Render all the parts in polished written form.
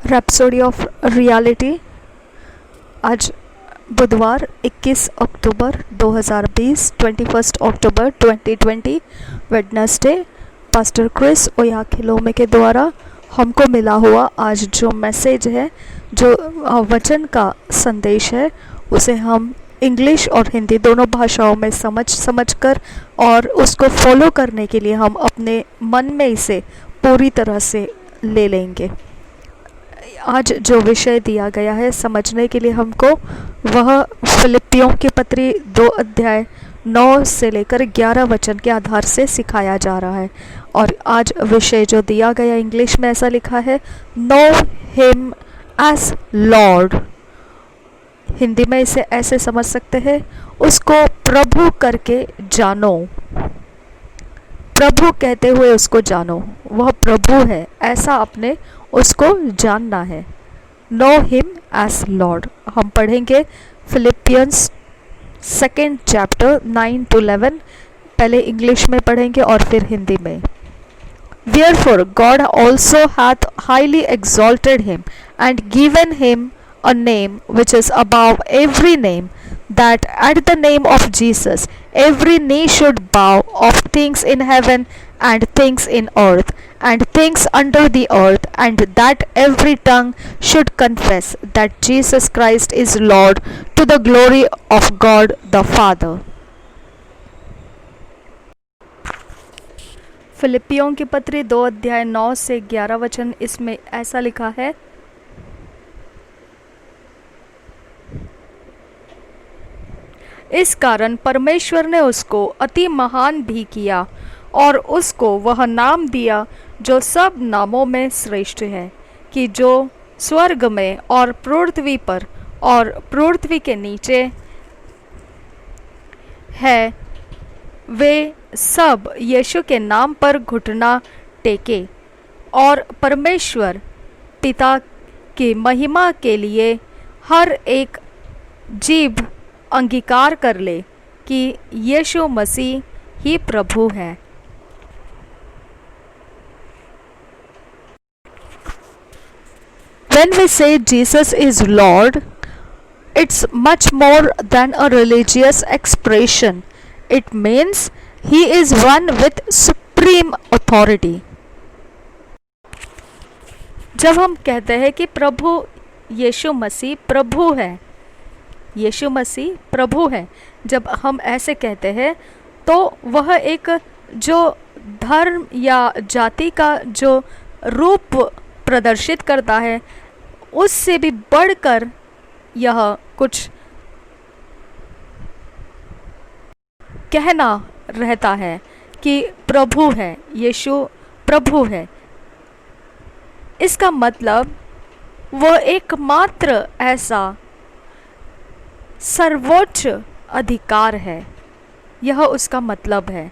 Rhapsody of reality. आज बुधवार 21 अक्टूबर 2020, 21 अक्टूबर 2020 Wednesday. Pastor Chris ओयाखिलोमे के द्वारा हमको मिला हुआ आज जो मैसेज है, जो वचन का संदेश है, उसे हम इंग्लिश और हिंदी दोनों भाषाओं में समझ कर और उसको फॉलो करने के लिए हम अपने मन में इसे पूरी तरह से ले लेंगे। आज जो विषय दिया गया है समझने के लिए हमको, वह फिलिपियों की पत्री 2 अध्याय 9 से लेकर 11 वचन के आधार से सिखाया जा रहा है। और आज विषय जो दिया गया इंग्लिश में ऐसा लिखा है, know him as lord. Hindi में इसे ऐसे समझ सकते हैं, उसको प्रभु करके जानो। प्रभु कहते हुए उसको जानो, वह प्रभु है ऐसा अपने उसको जानना है। Know him as lord. हम पढ़ेंगे फिलिपियंस 2nd चैप्टर 9 to 11। पहले इंग्लिश में पढ़ेंगे और फिर हिंदी में। Therefore God also hath highly exalted him and given him a name which is above every name, that at the name of Jesus every knee should bow, of things in heaven and things in earth and things under the earth, and that every tongue should confess that Jesus Christ is Lord, to the glory of God the Father। फिलिपियों की पत्री 2 अध्याय 9 से 11 वचन, इसमें ऐसा लिखा है, इस कारण परमेश्वर ने उसको अति महान भी किया और उसको वह नाम दिया जो सब नामों में श्रेष्ठ है, कि जो स्वर्ग में और पृथ्वी पर और पृथ्वी के नीचे है, वे सब यीशु के नाम पर घुटना टेके और परमेश्वर पिता की महिमा के लिए हर एक जीभ अंगीकार कर ले कि यीशु मसीह ही प्रभु है। When we say Jesus is Lord, it's much more than a religious expression. It means He is one with supreme authority। जब हम कहते हैं कि प्रभु यीशु मसीह प्रभु है, यीशु मसीह प्रभु है, जब हम ऐसे कहते हैं तो वह एक जो धर्म या जाति का जो रूप प्रदर्शित करता है, उससे भी बढ़कर यह कुछ कहना रहता है कि प्रभु है, यीशु प्रभु है। इसका मतलब वह एकमात्र ऐसा सर्वोच्च अधिकार है, यह उसका मतलब है।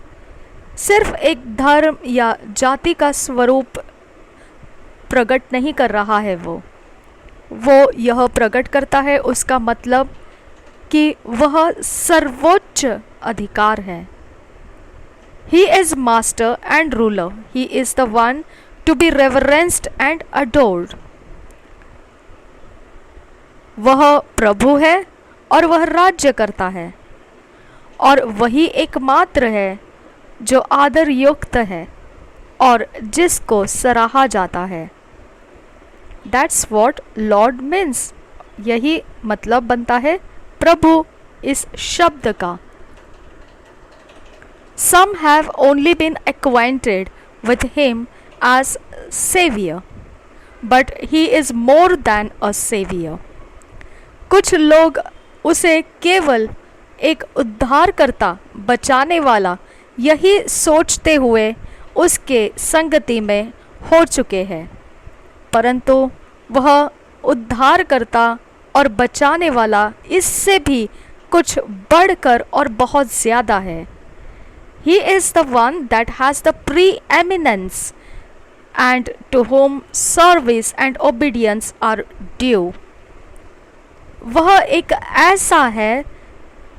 सिर्फ एक धर्म या जाति का स्वरूप प्रकट नहीं कर रहा है, वो यह प्रकट करता है उसका मतलब कि वह सर्वोच्च अधिकार है। He is master and ruler. He is the one to be reverenced and adored। वह प्रभु है और वह राज्य करता है, और वही एकमात्र है जो आदर युक्त है और जिसको सराहा जाता है। That's what Lord means। यही मतलब बनता है प्रभु इस शब्द का। Some have only been acquainted with him as Savior, but he is more than a Savior। कुछ लोग उसे केवल एक उद्धारकर्ता, बचाने वाला यही सोचते हुए उसके संगति में हो चुके हैं, परंतु वह उद्धारकर्ता और बचाने वाला इससे भी कुछ बढ़कर और बहुत ज़्यादा है। He is the one that has the preeminence and to whom service and obedience are due। वह एक ऐसा है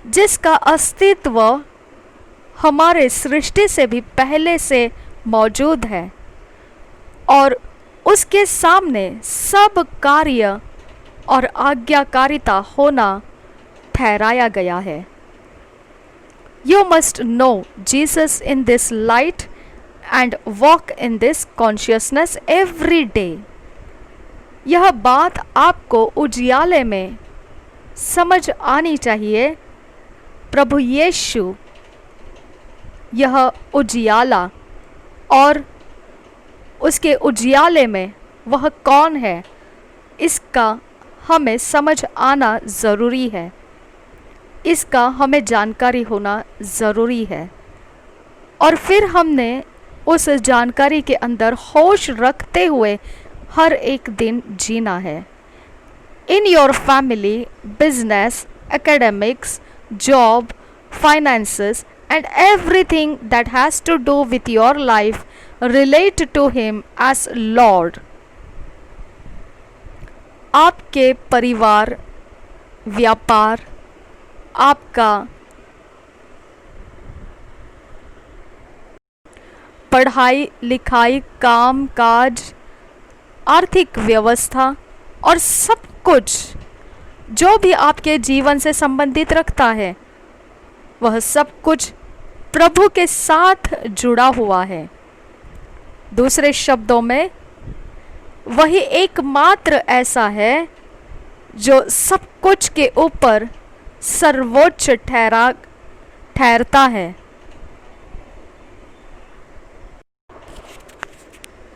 जिसका अस्तित्व हमारे सृष्टि से भी पहले से मौजूद है, और उसके सामने सब कार्य और आज्ञाकारिता होना ठहराया गया है। You must know Jesus in this light and walk in this consciousness every day. यह बात आपको उजियाले में समझ आनी चाहिए। प्रभु यीशु यह उजियाला और उसके उजियाले में वह कौन है, इसका हमें समझ आना ज़रूरी है। इसका हमें जानकारी होना ज़रूरी है और फिर हमने उस जानकारी के अंदर होश रखते हुए हर एक दिन जीना है। In your family, business, academics, job, finances and everything that has to do with your life relate to him as lord. आपके परिवार, व्यापार, आपका पढ़ाई लिखाई, काम काज, आर्थिक व्यवस्था और सब कुछ जो भी आपके जीवन से संबंधित रखता है, वह सब कुछ प्रभु के साथ जुड़ा हुआ है। दूसरे शब्दों में, वही एकमात्र ऐसा है जो सब कुछ के ऊपर सर्वोच्च ठहरता है।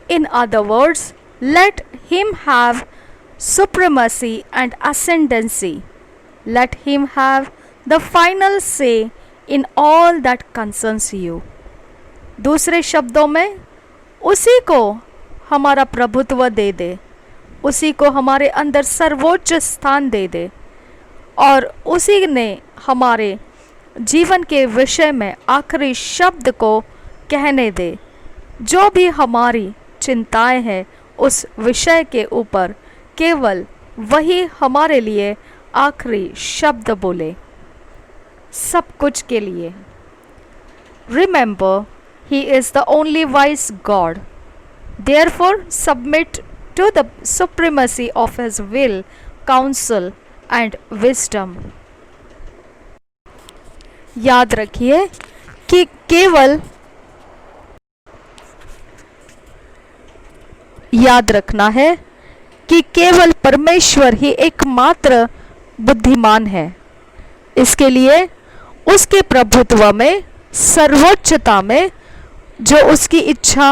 In other words, let him have supremacy and ascendancy. Let him have the final say in all that concerns you. दूसरे शब्दों में, उसी को हमारा प्रभुत्व दे दे, उसी को हमारे अंदर सर्वोच्च स्थान दे दे और उसी ने हमारे जीवन के विषय में आखिरी शब्द को कहने दे। जो भी हमारी चिंताएं हैं उस विषय के ऊपर केवल वही हमारे लिए आखिरी शब्द बोले, सब कुछ के लिए। Remember, he is the only wise God. Therefore, submit to the supremacy of his will, counsel and wisdom. याद रखिए कि याद रखना है कि केवल परमेश्वर ही एकमात्र बुद्धिमान है। इसके लिए उसके प्रभुत्व में, सर्वोच्चता में, जो उसकी इच्छा,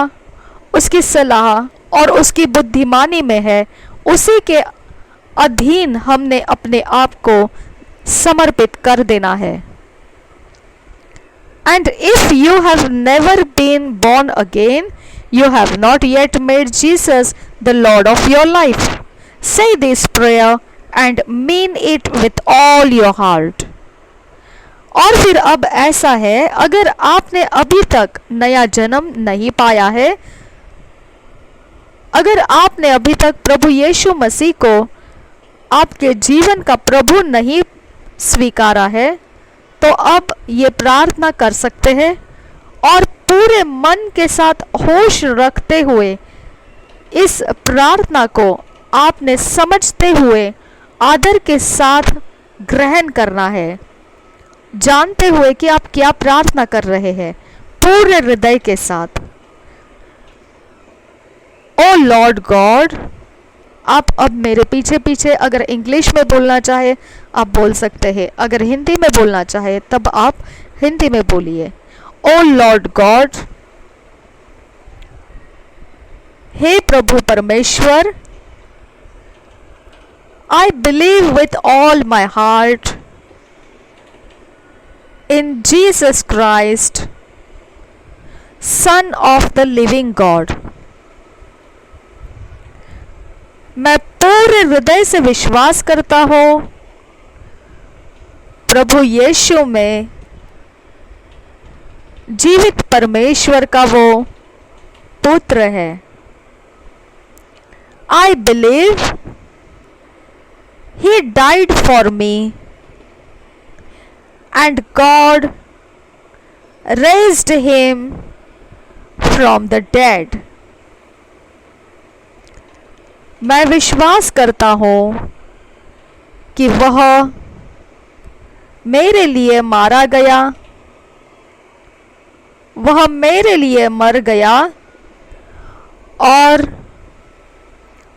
उसकी सलाह और उसकी बुद्धिमानी में है, उसी के अधीन हमने अपने आप को समर्पित कर देना है। And if you have never been born again, you have not yet made Jesus the Lord of your life. Say this prayer and mean it with all your heart. और फिर अब ऐसा है, अगर आपने अभी तक नया जन्म नहीं पाया है, अगर आपने अभी तक प्रभु यीशु मसीह को आपके जीवन का प्रभु नहीं स्वीकारा है, तो अब ये प्रार्थना कर सकते हैं और पूरे मन के साथ होश रखते हुए इस प्रार्थना को आपने समझते हुए आदर के साथ ग्रहण करना है, जानते हुए कि आप क्या प्रार्थना कर रहे हैं, पूरे हृदय के साथ। ओ लॉर्ड गॉड, आप अब मेरे पीछे पीछे अगर इंग्लिश में बोलना चाहे आप बोल सकते हैं, अगर हिंदी में बोलना चाहे तब आप हिंदी में बोलिए। ओ लॉर्ड गॉड, हे प्रभु परमेश्वर, I believe with all my heart in Jesus Christ, son of the living God. मैं पूरे हृदय से विश्वास करता हूं प्रभु यीशु में जीवित परमेश्वर का वो पुत्र है। I believe he died for me and God raised him from the dead. मैं विश्वास करता हूँ कि वह मेरे लिए मारा गया, वह मेरे लिए मर गया और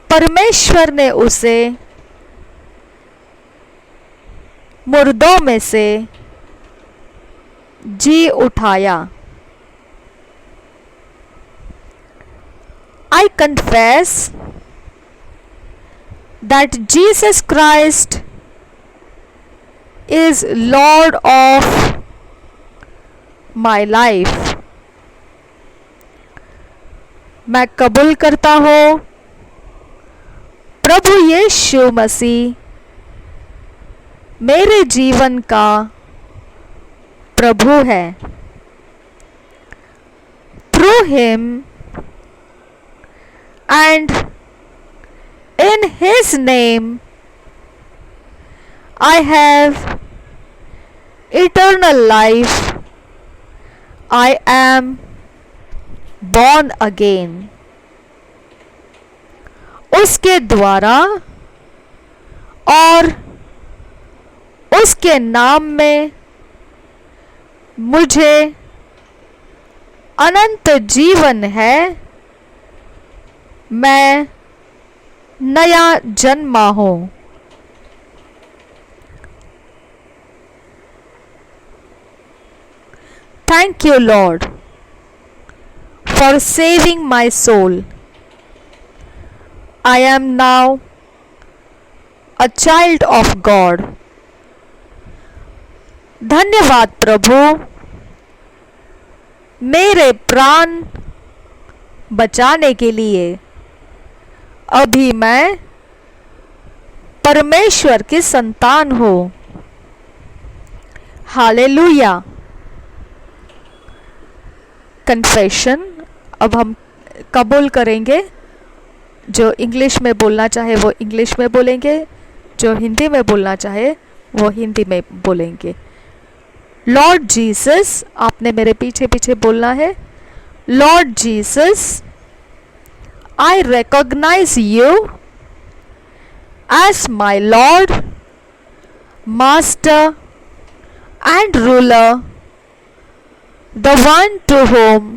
परमेश्वर ने उसे मुर्दों में से जी उठाया। I confess that Jesus Christ is Lord of my life. मैं कबूल करता हूँ प्रभु यीशु मसीह मेरे जीवन का प्रभु है। Through him and in his name I have eternal life. I am born again. उसके द्वारा और उसके नाम में मुझे अनंत जीवन है। मैं नया जन्मा हूँ। Thank you, Lord, for saving my soul. I am now a child of God. धन्यवाद प्रभु, मेरे प्राण बचाने के लिए। अभी मैं परमेश्वर की संतान हूँ। हालेलुया। कन्फेशन। अब हम कबूल करेंगे। जो इंग्लिश में बोलना चाहे वो इंग्लिश में बोलेंगे, जो हिंदी में बोलना चाहे वो हिंदी में बोलेंगे। लॉर्ड जीसस, आपने मेरे पीछे पीछे बोलना है। Lord Jesus, I recognize you as my Lord, Master and Ruler, the one to whom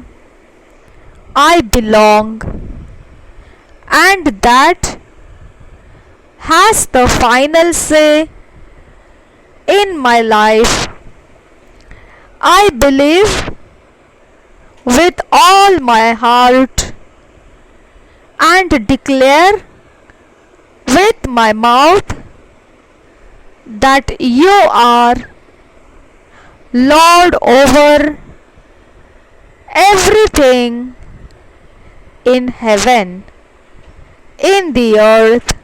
I belong and that has the final say in my life. I believe with all my heart and declare with my mouth that you are Lord over everything in heaven, in the earth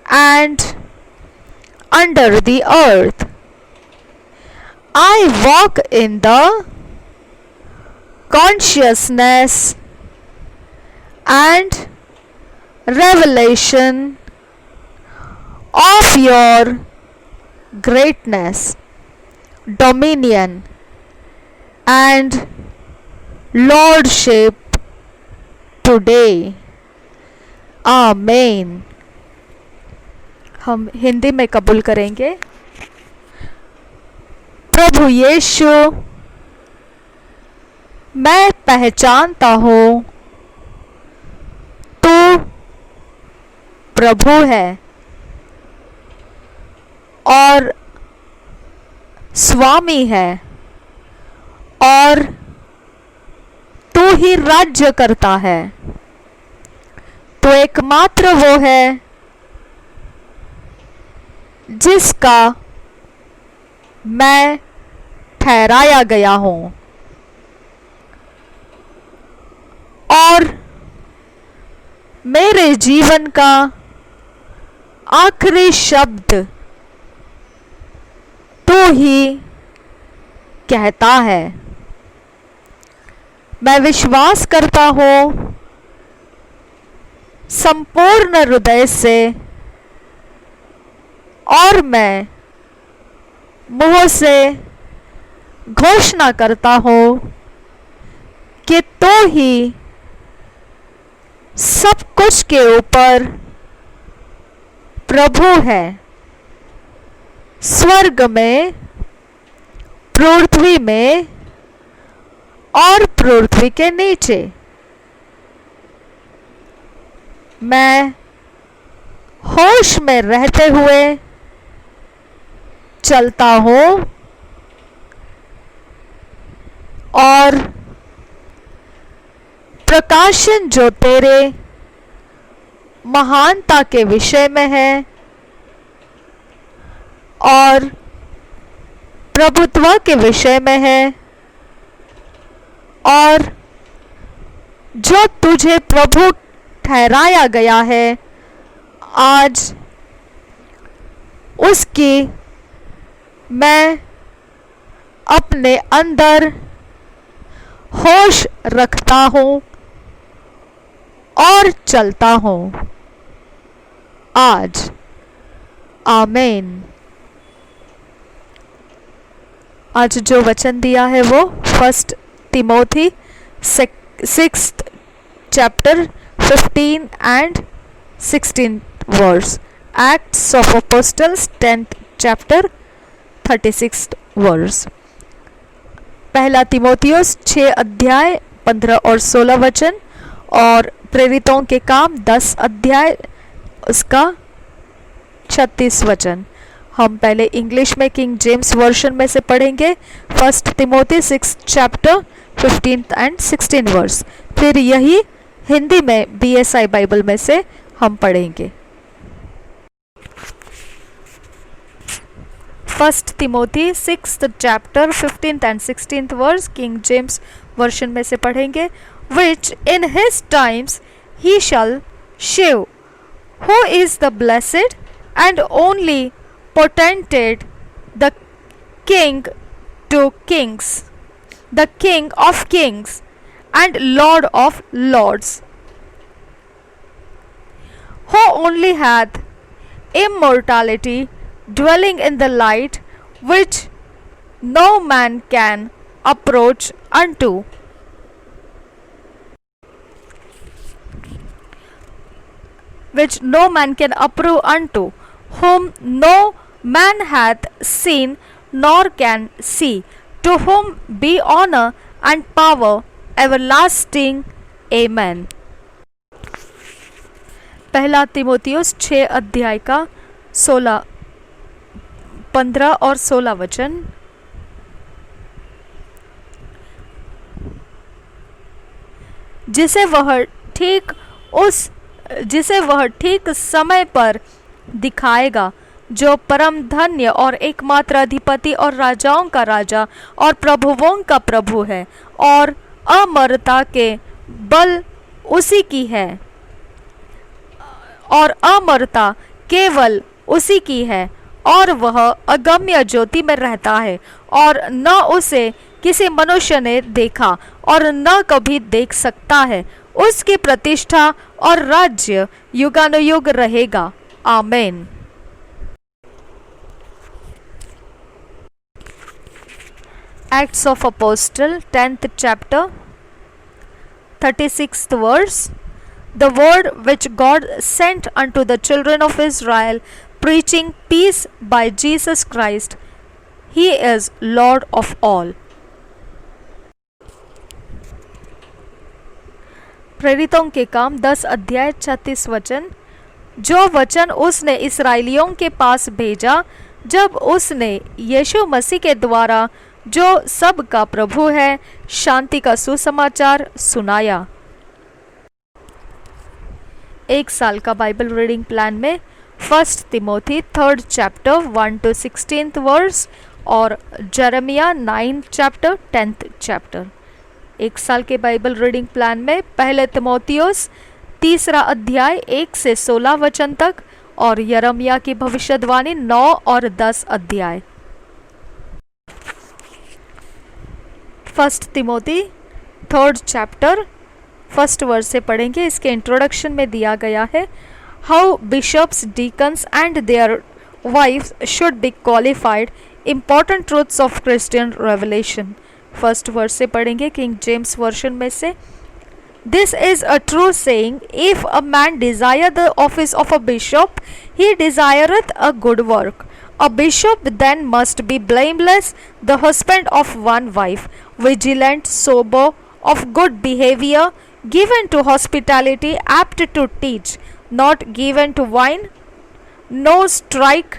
and under the earth. I walk in the consciousness and revelation of your greatness, dominion and lordship today. आमीन। हम हिंदी में कबूल करेंगे। प्रभु यीशु, मैं पहचानता हूँ तू प्रभु है और स्वामी है और तू ही राज्य करता है। तो एकमात्र वो है जिसका मैं ठहराया गया हूँ और मेरे जीवन का आखिरी शब्द तू ही कहता है। मैं विश्वास करता हूँ संपूर्ण हृदय से और मैं मुंह से घोषणा करता हूँ कि तू ही सब कुछ के ऊपर प्रभु है, स्वर्ग में, पृथ्वी में और पृथ्वी के नीचे। मैं होश में रहते हुए चलता हूँ और प्रकाशन जो तेरे महानता के विषय में है और प्रभुत्व के विषय में है और जो तुझे प्रभु ठहराया गया है, आज उसकी मैं अपने अंदर होश रखता हूँ और चलता हूँ आज। आमीन। आज जो वचन दिया है वो 1 Timothy 6th chapter 15 and 16 verse, Acts of Apostles 10th chapter 36th verse। पहला तिमोथियुस 6 अध्याय 15 और 16 वचन और प्रेरितों के काम 10 अध्याय उसका 36 वचन। हम पहले इंग्लिश में किंग जेम्स वर्जन में से पढ़ेंगे 1 तिमोथी 6 चैप्टर 15 एंड 16 वर्स, फिर यही हिंदी में बीएसआई बाइबल में से हम पढ़ेंगे। 1 Timothy 6 chapter 15 and 16 verse King James version में से पढ़ेंगे। Which in his times he shall shew, who is the blessed and only potentate, the King to kings, the King of kings and Lord of lords, who only hath immortality, dwelling in the light, which no man can approach unto, which no man can approve unto, whom no man hath seen nor can see, to whom be honor and power everlasting. Amen। पहला तिमोथियुस 6 अध्याय का 15 और 16 वचन। जिसे वह ठीक समय पर दिखाएगा, जो परम धन्य और एकमात्र अधिपति और राजाओं का राजा और प्रभुओं का प्रभु है, और अमरता के बल उसी की है, और अमरता केवल उसी की है, और वह अगम्य ज्योति में रहता है, और न उसे किसी मनुष्य ने देखा और न कभी देख सकता है। उसकी प्रतिष्ठा और राज्य युगानुयुग रहेगा। आमीन। Acts of Apostle 10th chapter 36th verse, the word which God sent unto the children of Israel, preaching peace by Jesus Christ, he is Lord of all। प्रेरितों के काम 10 अध्याय 36 वचन। जो वचन उसने इस्राएलियों के पास भेजा, जब उसने यीशु मसीह के द्वारा जो सब का प्रभु है, शांति का सुसमाचार सुनाया। एक साल का बाइबल रीडिंग प्लान में 1 Timothy 3rd chapter 1 to 16th verse और जरमिया 9th चैप्टर 10th चैप्टर। एक साल के बाइबल रीडिंग प्लान में पहले तिमोथियुस 3 अध्याय 1 से 16 वचन तक और यरमिया की भविष्यवाणी 9 और 10 अध्याय। 1 Timothy 3rd chapter 1st verse से पढ़ेंगे। इसके इंट्रोडक्शन में दिया गया है how bishops, deacons and their wives should be qualified, important truths of Christian revelation. 1st verse से पढ़ेंगे किंग जेम्स वर्जन में से। This is a true saying, if a man desire the office of a bishop, he desireth a good work. A bishop then must be blameless, the husband of one wife, vigilant, sober, of good behavior, given to hospitality, apt to teach, not given to wine, no striker,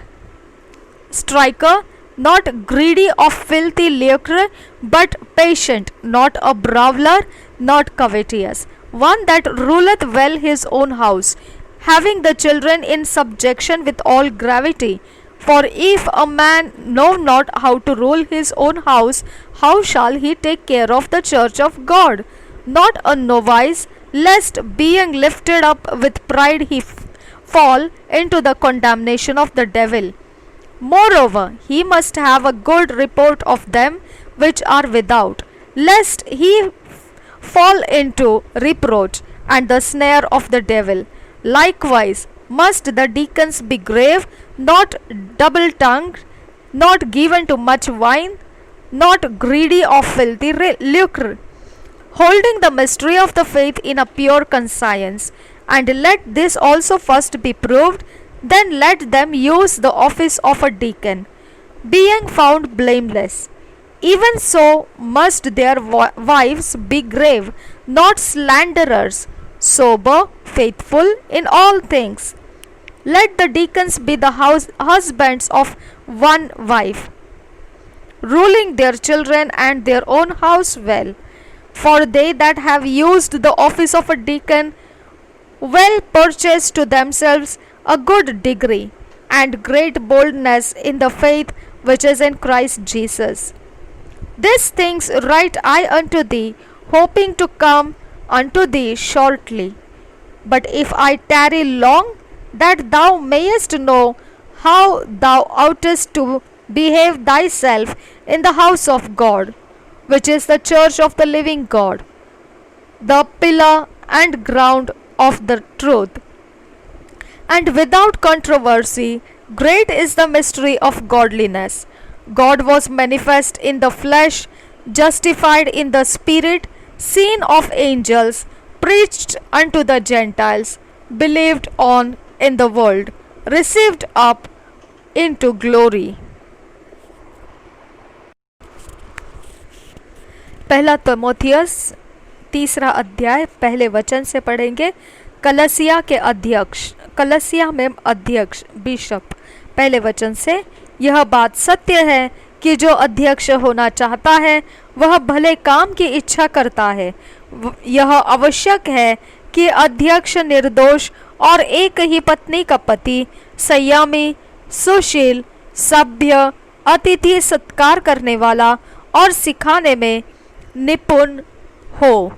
not greedy of filthy lucre, but patient, not a brawler, not covetous, one that ruleth well his own house, having the children in subjection with all gravity. For if a man know not how to rule his own house, how shall he take care of the church of God? Not a novice, lest being lifted up with pride he fall into the condemnation of the devil. Moreover, he must have a good report of them which are without, lest he fall into reproach and the snare of the devil. Likewise, must the deacons be grave, not double tongued, not given to much wine, not greedy of filthy lucre, holding the mystery of the faith in a pure conscience. And let this also first be proved, then let them use the office of a deacon, being found blameless. Even so must their wives be grave, not slanderers, sober, faithful in all things. Let the deacons be the husbands of one wife, ruling their children and their own house well. For they that have used the office of a deacon well purchase to themselves a good degree and great boldness in the faith which is in Christ Jesus. These things write I unto thee, hoping to come unto thee shortly. But if I tarry long, that thou mayest know how thou oughtest to behave thyself in the house of God, which is the church of the living God, the pillar and ground of the truth. And without controversy, great is the mystery of godliness. God was manifest in the flesh, justified in the spirit, seen of angels, preached unto the Gentiles, believed on in the world, received up into glory. पहला तिमोथियस 3 अध्याय पहले वचन से पढ़ेंगे। कलसिया में अध्यक्ष bishop, पहले वचन से, यह बात सत्य है कि जो अध्यक्ष होना चाहता है वह भले काम की इच्छा करता है। यह आवश्यक है कि अध्यक्ष निर्दोष और एक ही पत्नी का पति, संयमी, सुशील, सभ्य, अतिथि सत्कार करने वाला और सिखाने में निपुण हो,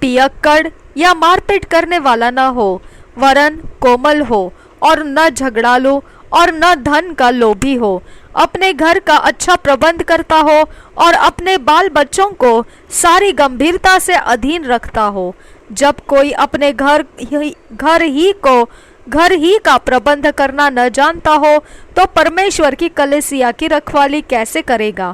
पियक्कड़ या मारपीट करने वाला न हो, वरन कोमल हो और न झगड़ालू और न धन का लोभी हो, अपने घर का अच्छा प्रबंध करता हो और अपने बाल बच्चों को सारी गंभीरता से अधीन रखता हो। जब कोई अपने घर ही का प्रबंध करना न जानता हो तो परमेश्वर की कलीसिया की रखवाली कैसे करेगा?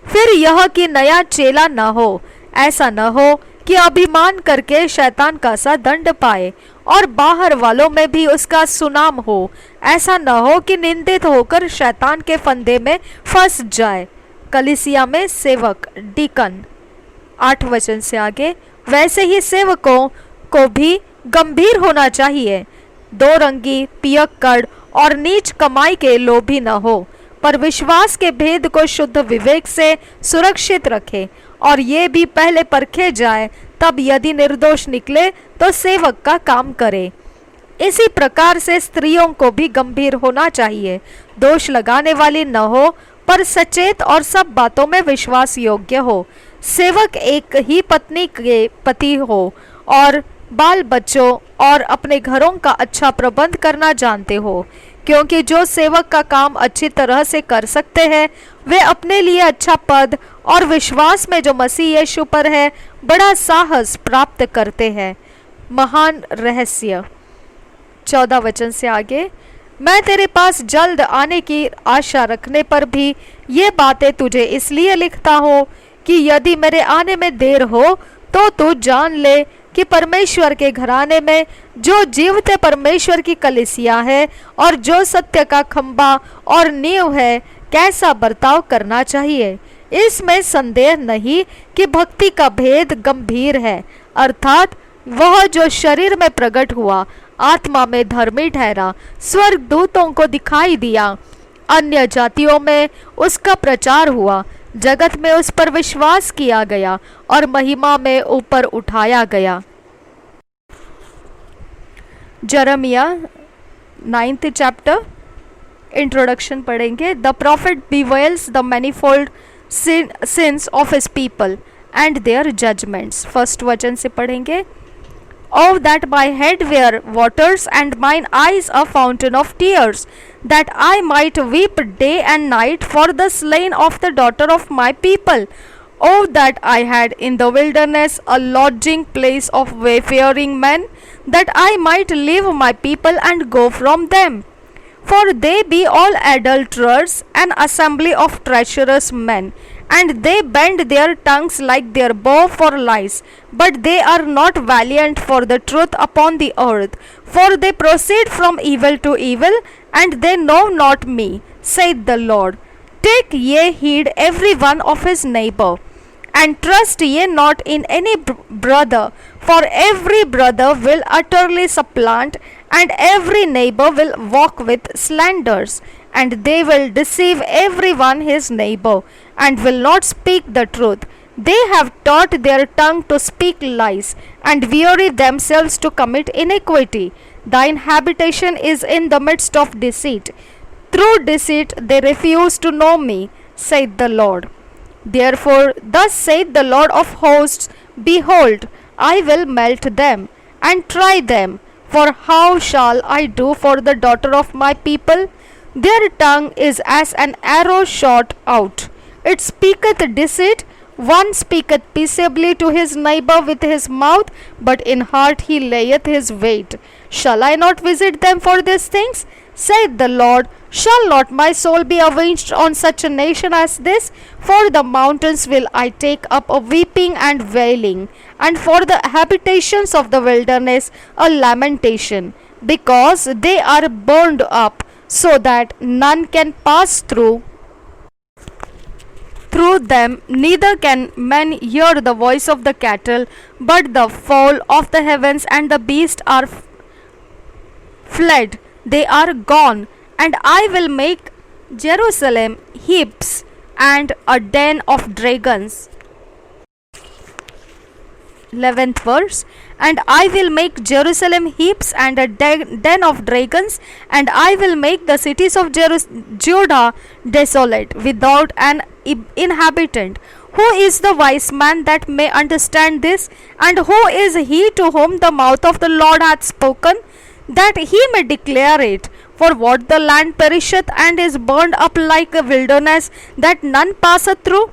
फिर यह कि नया चेला न हो, ऐसा न हो कि अभिमान करके शैतान का सा दंड पाए और बाहर वालों में भी उसका सुनाम हो। ऐसा न हो कि निंदित होकर शैतान के फंदे में फंस जाए। कलीसिया में सेवक डीकन, 8 वचन से आगे, वैसे ही सेवकों को भी गंभीर होना चाहिए, दो रंगी, पियक्कड़ और नीच कमाई के लोभी न हो, पर विश्वास के भेद को शुद्ध विवेक से सुरक्षित रखे और ये भी पहले परखे जाए, तब यदि निर्दोष निकले तो सेवक का काम करे। इसी प्रकार से स्त्रियों को भी गंभीर होना चाहिए, दोष लगाने वाली न हो, पर सचेत और सब बातों में विश्वास योग्य हो। सेवक एक ही पत्नी के पति हो और बाल बच्चों और अपने घरों का अच्छा प्रबंध करना जानते हो, क्योंकि जो सेवक का काम अच्छी तरह से कर सकते हैं वे अपने लिए अच्छा पद और विश्वास में जो मसीह यीशु पर है बड़ा साहस प्राप्त करते हैं। महान रहस्य, 14 वचन से आगे, मैं तेरे पास जल्द आने की आशा रखने पर भी ये बातें तुझे इसलिए लिखता हूँ कि यदि मेरे आने में देर हो तो तू जान ले कि परमेश्वर के घराने में जो जीवते परमेश्वर की कलीसिया है और जो सत्य का खंबा और नींव है, कैसा बर्ताव करना चाहिए। इसमें संदेह नहीं कि भक्ति का भेद गंभीर है, अर्थात वह जो शरीर में प्रकट हुआ, आत्मा में धर्मी ठहरा, स्वर्गदूतों को दिखाई दिया, अन्य जातियों में उसका प्रचार हुआ, जगत में उस पर विश्वास किया गया और महिमा में ऊपर उठाया गया। जरमिया 9th चैप्टर इंट्रोडक्शन पढ़ेंगे। The profit bewails the manifold sins of his people and their judgments। First वचन से पढ़ेंगे। Oh, that my head were waters and mine eyes a fountain of tears, that I might weep day and night for the slain of the daughter of my people. Oh, that I had in the wilderness a lodging place of wayfaring men, that I might leave my people and go from them. For they be all adulterers, an assembly of treacherous men, and they bend their tongues like their bow for lies, but they are not valiant for the truth upon the earth. For they proceed from evil to evil, and they know not me, saith the Lord. Take ye heed every one of his neighbor, and trust ye not in any brother, for every brother will utterly supplant, and every neighbor will walk with slanders, and they will deceive every one his neighbor, and will not speak the truth. They have taught their tongue to speak lies, and weary themselves to commit iniquity. Thine habitation is in the midst of deceit. Through deceit they refuse to know me, saith the Lord. Therefore, thus saith the Lord of hosts, Behold, I will melt them, and try them. For how shall I do for the daughter of my people? Their tongue is as an arrow shot out. It speaketh deceit. One speaketh peaceably to his neighbor with his mouth, but in heart he layeth his wait. Shall I not visit them for these things? Saith the Lord. Shall not my soul be avenged on such a nation as this? For the mountains will I take up a weeping and wailing, and for the habitations of the wilderness a lamentation, because they are burned up, so that none can pass through them, neither can men hear the voice of the cattle, but the fowl of the heavens and the beast are fled, they are gone. And I will make Jerusalem heaps and a den of dragons. 11th verse. And I will make Jerusalem heaps and a den of dragons, and I will make the cities of Judah desolate, without an inhabitant. Who is the wise man that may understand this? And who is he to whom the mouth of the Lord hath spoken, that he may declare it? For what the land perisheth and is burned up like a wilderness, that none passeth through?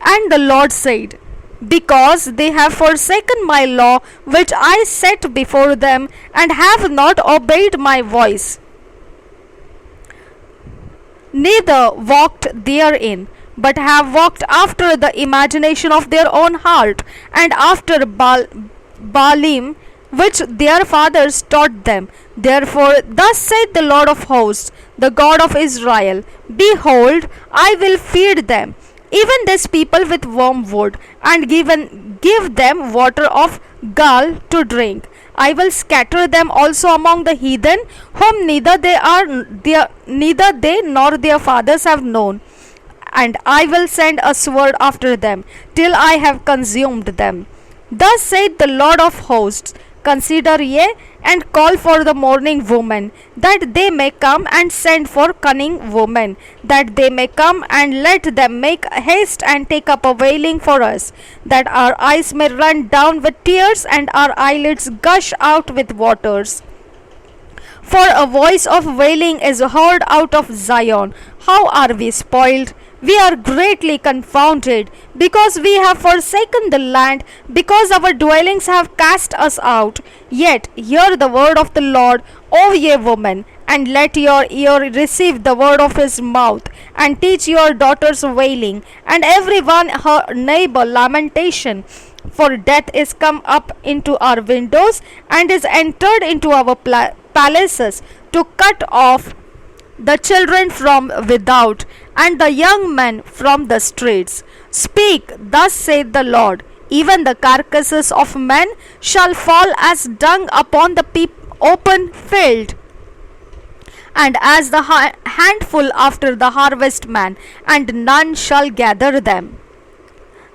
And the Lord said, Because they have forsaken my law which I set before them, and have not obeyed my voice, neither walked therein, but have walked after the imagination of their own heart, and after Baalim, which their fathers taught them. Therefore, thus saith the Lord of hosts, the God of Israel, Behold, I will feed them, even this people with wormwood, and give them water of gall to drink. I will scatter them also among the heathen, whom neither they nor their fathers have known. And I will send a sword after them, till I have consumed them. Thus saith the Lord of hosts, Consider ye, and call for the mourning woman, that they may come, and send for cunning women, that they may come, and let them make haste and take up a wailing for us, that our eyes may run down with tears, and our eyelids gush out with waters. For a voice of wailing is heard out of Zion. How are we spoiled? We are greatly confounded, because we have forsaken the land, because our dwellings have cast us out. Yet hear the word of the Lord, O ye women, and let your ear receive the word of his mouth, and teach your daughters wailing, and every one her neighbor lamentation. For death is come up into our windows and is entered into our palaces to cut off the children from without and the young men from the streets. Speak, thus saith the Lord. Even the carcasses of men shall fall as dung upon the open field, and as the handful after the harvestman, and none shall gather them.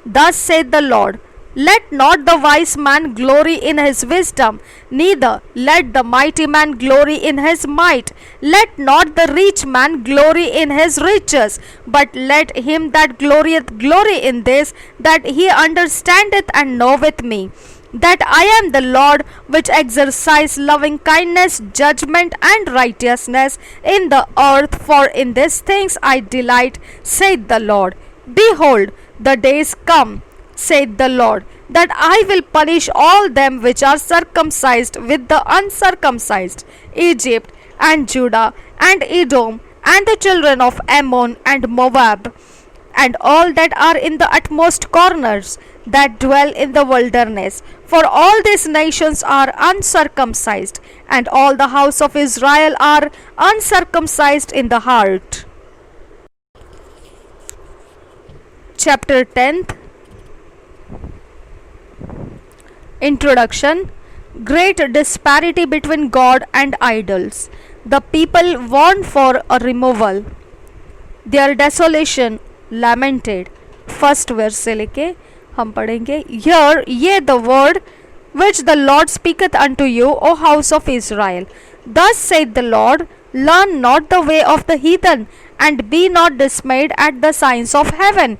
Thus saith the Lord. Let not the wise man glory in his wisdom, neither let the mighty man glory in his might. Let not the rich man glory in his riches, but let him that glorieth glory in this, that he understandeth and knoweth me, that I am the Lord, which exercise loving kindness, judgment, and righteousness in the earth, for in these things I delight, saith the Lord. Behold, the days come, saith the Lord, that I will punish all them which are circumcised with the uncircumcised, Egypt and Judah and Edom and the children of Ammon and Moab, and all that are in the utmost corners that dwell in the wilderness. For all these nations are uncircumcised, and all the house of Israel are uncircumcised in the heart. Chapter 10th. Introduction. Great disparity between God and idols. The people warned for a removal. Their desolation lamented. First verse से लेके हम पढ़ेंगे. Hear ye the word which the Lord speaketh unto you, O house of Israel. Thus saith the Lord, learn not the way of the heathen, and be not dismayed at the signs of heaven.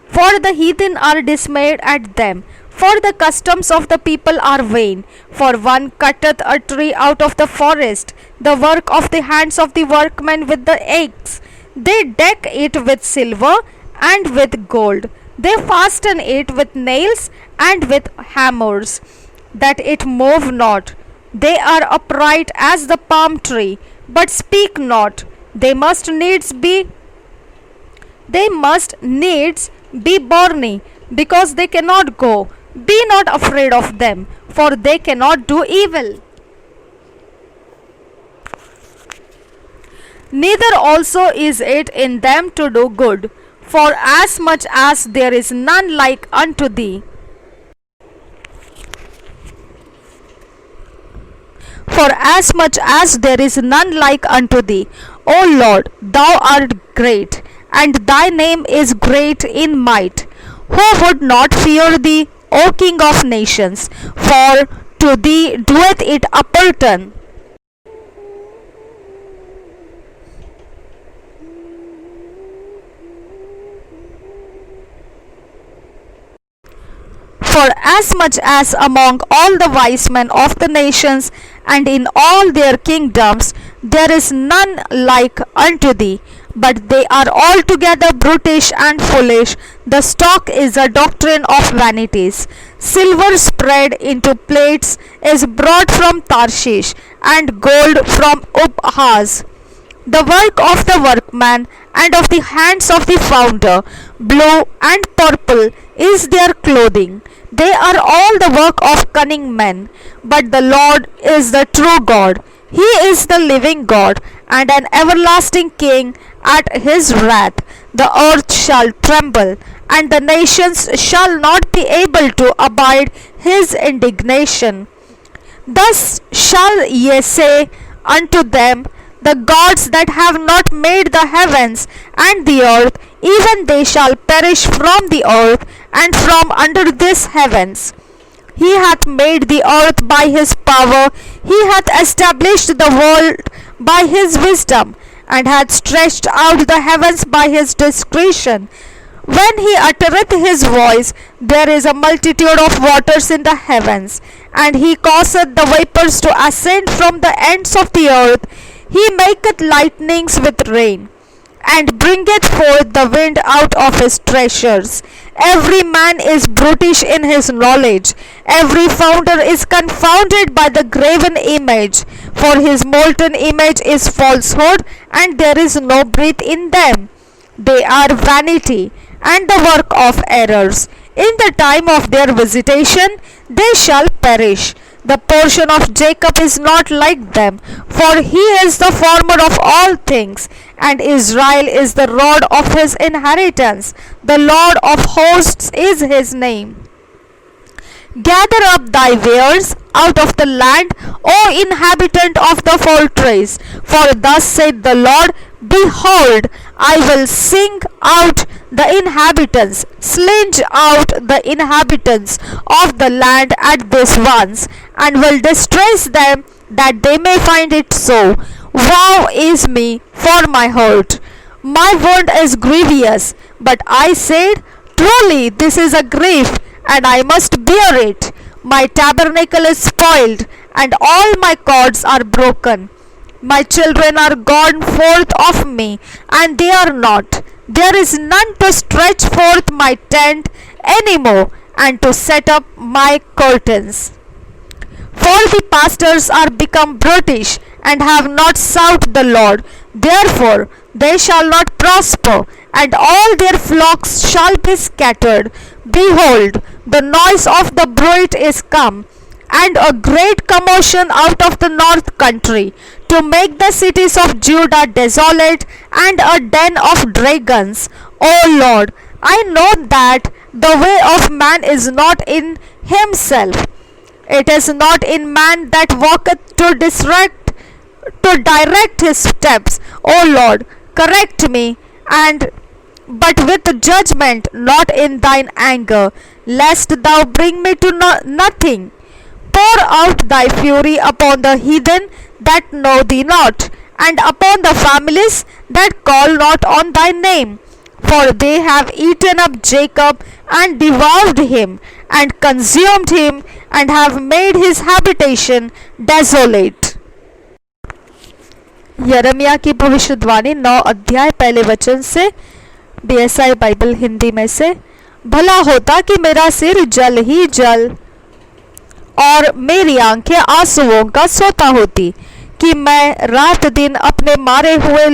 For the heathen are dismayed at them, for the customs of the people are vain. For one cutteth a tree out of the forest, the work of the hands of the workmen with the axe. They deck it with silver and with gold. They fasten it with nails and with hammers, that it move not. They are upright as the palm tree, but speak not. They must needs be borny, because they cannot go. Be not afraid of them, for they cannot do evil. Neither also is it in them to do good, for as much as there is none like unto thee. For as much as there is none like unto thee, O Lord, thou art great, and thy name is great in might. Who would not fear thee, O King of nations? For to thee doeth it appertain. For as much as among all the wise men of the nations and in all their kingdoms there is none like unto thee, but they are altogether brutish and foolish. The stock is a doctrine of vanities. Silver spread into plates is brought from Tarshish, and gold from Uphaz. The work of the workman and of the hands of the founder, blue and purple is their clothing. They are all the work of cunning men. But the Lord is the true God. He is the living God, and an everlasting King. At his wrath the earth shall tremble, and the nations shall not be able to abide his indignation. Thus shall ye say unto them, the gods that have not made the heavens and the earth, even they shall perish from the earth and from under this heavens. He hath made the earth by his power, he hath established the world by his wisdom, and hath stretched out the heavens by his discretion. When he uttereth his voice, there is a multitude of waters in the heavens, and he causeth the vapours to ascend from the ends of the earth. He maketh lightnings with rain, and bringeth forth the wind out of his treasures. Every man is brutish in his knowledge. Every founder is confounded by the graven image. For his molten image is falsehood, and there is no breath in them. They are vanity, and the work of errors. In the time of their visitation, they shall perish. The portion of Jacob is not like them, for he is the former of all things, and Israel is the rod of his inheritance. The Lord of hosts is his name. Gather up thy wares out of the land, O inhabitant of the fortress. For thus saith the Lord, Behold, I will sing out the inhabitants, slinge out the inhabitants of the land at this once, and will distress them, that they may find it so. Woe is me for my hurt. My wound is grievous. But I said, Truly this is a grief, and I must bear it. My tabernacle is spoiled, and all my cords are broken. My children are gone forth of me, and they are not. There is none to stretch forth my tent any more, and to set up my curtains. For the pastors are become brutish, and have not sought the Lord. Therefore they shall not prosper, and all their flocks shall be scattered. Behold, the noise of the bruit is come, and a great commotion out of the north country, to make the cities of Judah desolate, and a den of dragons. O Lord, I know that the way of man is not in himself. It is not in man that walketh to direct his steps. O Lord, correct me, but with judgment, not in thine anger, lest thou bring me to nothing. Pour out thy fury upon the heathen that know thee not, and upon the families that call not on thy name. For they have eaten up Jacob, and devoured him, and consumed him, and have made his habitation desolate. यिर्मयाह की भविष्यवाणी 9 अध्याय पहले वचन से, BSI Bible Hindi में से। भला होता कि मेरा सिर जल ही जल और मेरी आंखें आंसुओं का सोता होती, कि मैं रात दिन अपने मारे हुए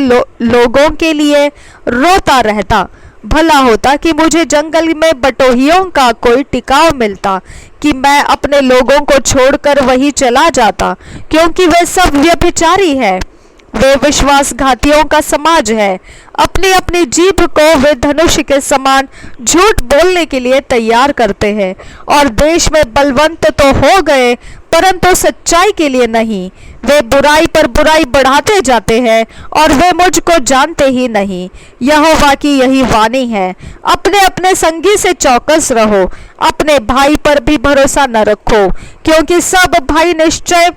लोगों के लिए रोता रहता। भला होता कि मुझे जंगल में बटोहियों का कोई टिकाव मिलता, कि मैं अपने लोगों को छोड़कर वहीं चला जाता, क्योंकि वे सब व्यभिचारी हैं। वे विश्वासघातियों का समाज है। अपनी अपनी जीभ को वे धनुष के समान झूठ बोलने के लिए तैयार करते हैं, और देश में बलवंत तो हो गए, परंतु सच्चाई के लिए नहीं। वे बुराई पर बुराई बढ़ाते जाते हैं, और वे मुझको जानते ही नहीं। यहोवा की यही वाणी है, अपने अपने संगी से चौकस रहो, अपने भाई पर भी भरोसा न रखो, क्योंकि सब भाई निश्चय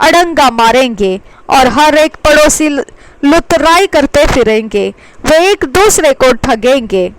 अड़ंगा मारेंगे, और हर एक पड़ोसी लुतराई करते फिरेंगे। वे एक दूसरे को ठगेंगे,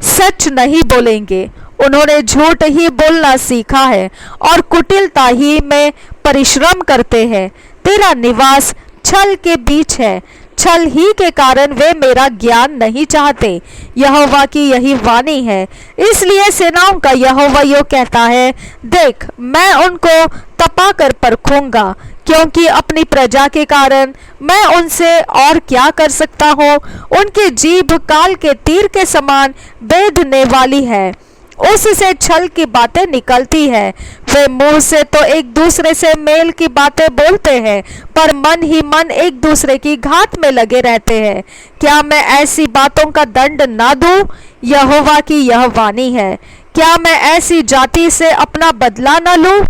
सच नहीं बोलेंगे। उन्होंने झूठ ही बोलना सीखा है, और कुटिलता ही में परिश्रम करते हैं। तेरा निवास छल के बीच है, छल ही के कारण वे मेरा ज्ञान नहीं चाहते। यहोवा की यही वाणी है। इसलिए सेनाओं का यहोवा यो कहता है, देख, मैं उनको तपा कर परखूंगा, क्योंकि अपनी प्रजा के कारण मैं उनसे और क्या कर सकता हूँ। उनकी जीभ काल के तीर के समान बेधने वाली है, उससे छल की बातें निकलती है। वे मुंह से तो एक दूसरे से मेल की बातें बोलते हैं, पर मन ही मन एक दूसरे की घात में लगे रहते हैं। क्या मैं ऐसी बातों का दंड ना दूं? यहोवा की यह वाणी है। क्या मैं ऐसी जाति से अपना बदला न लूं?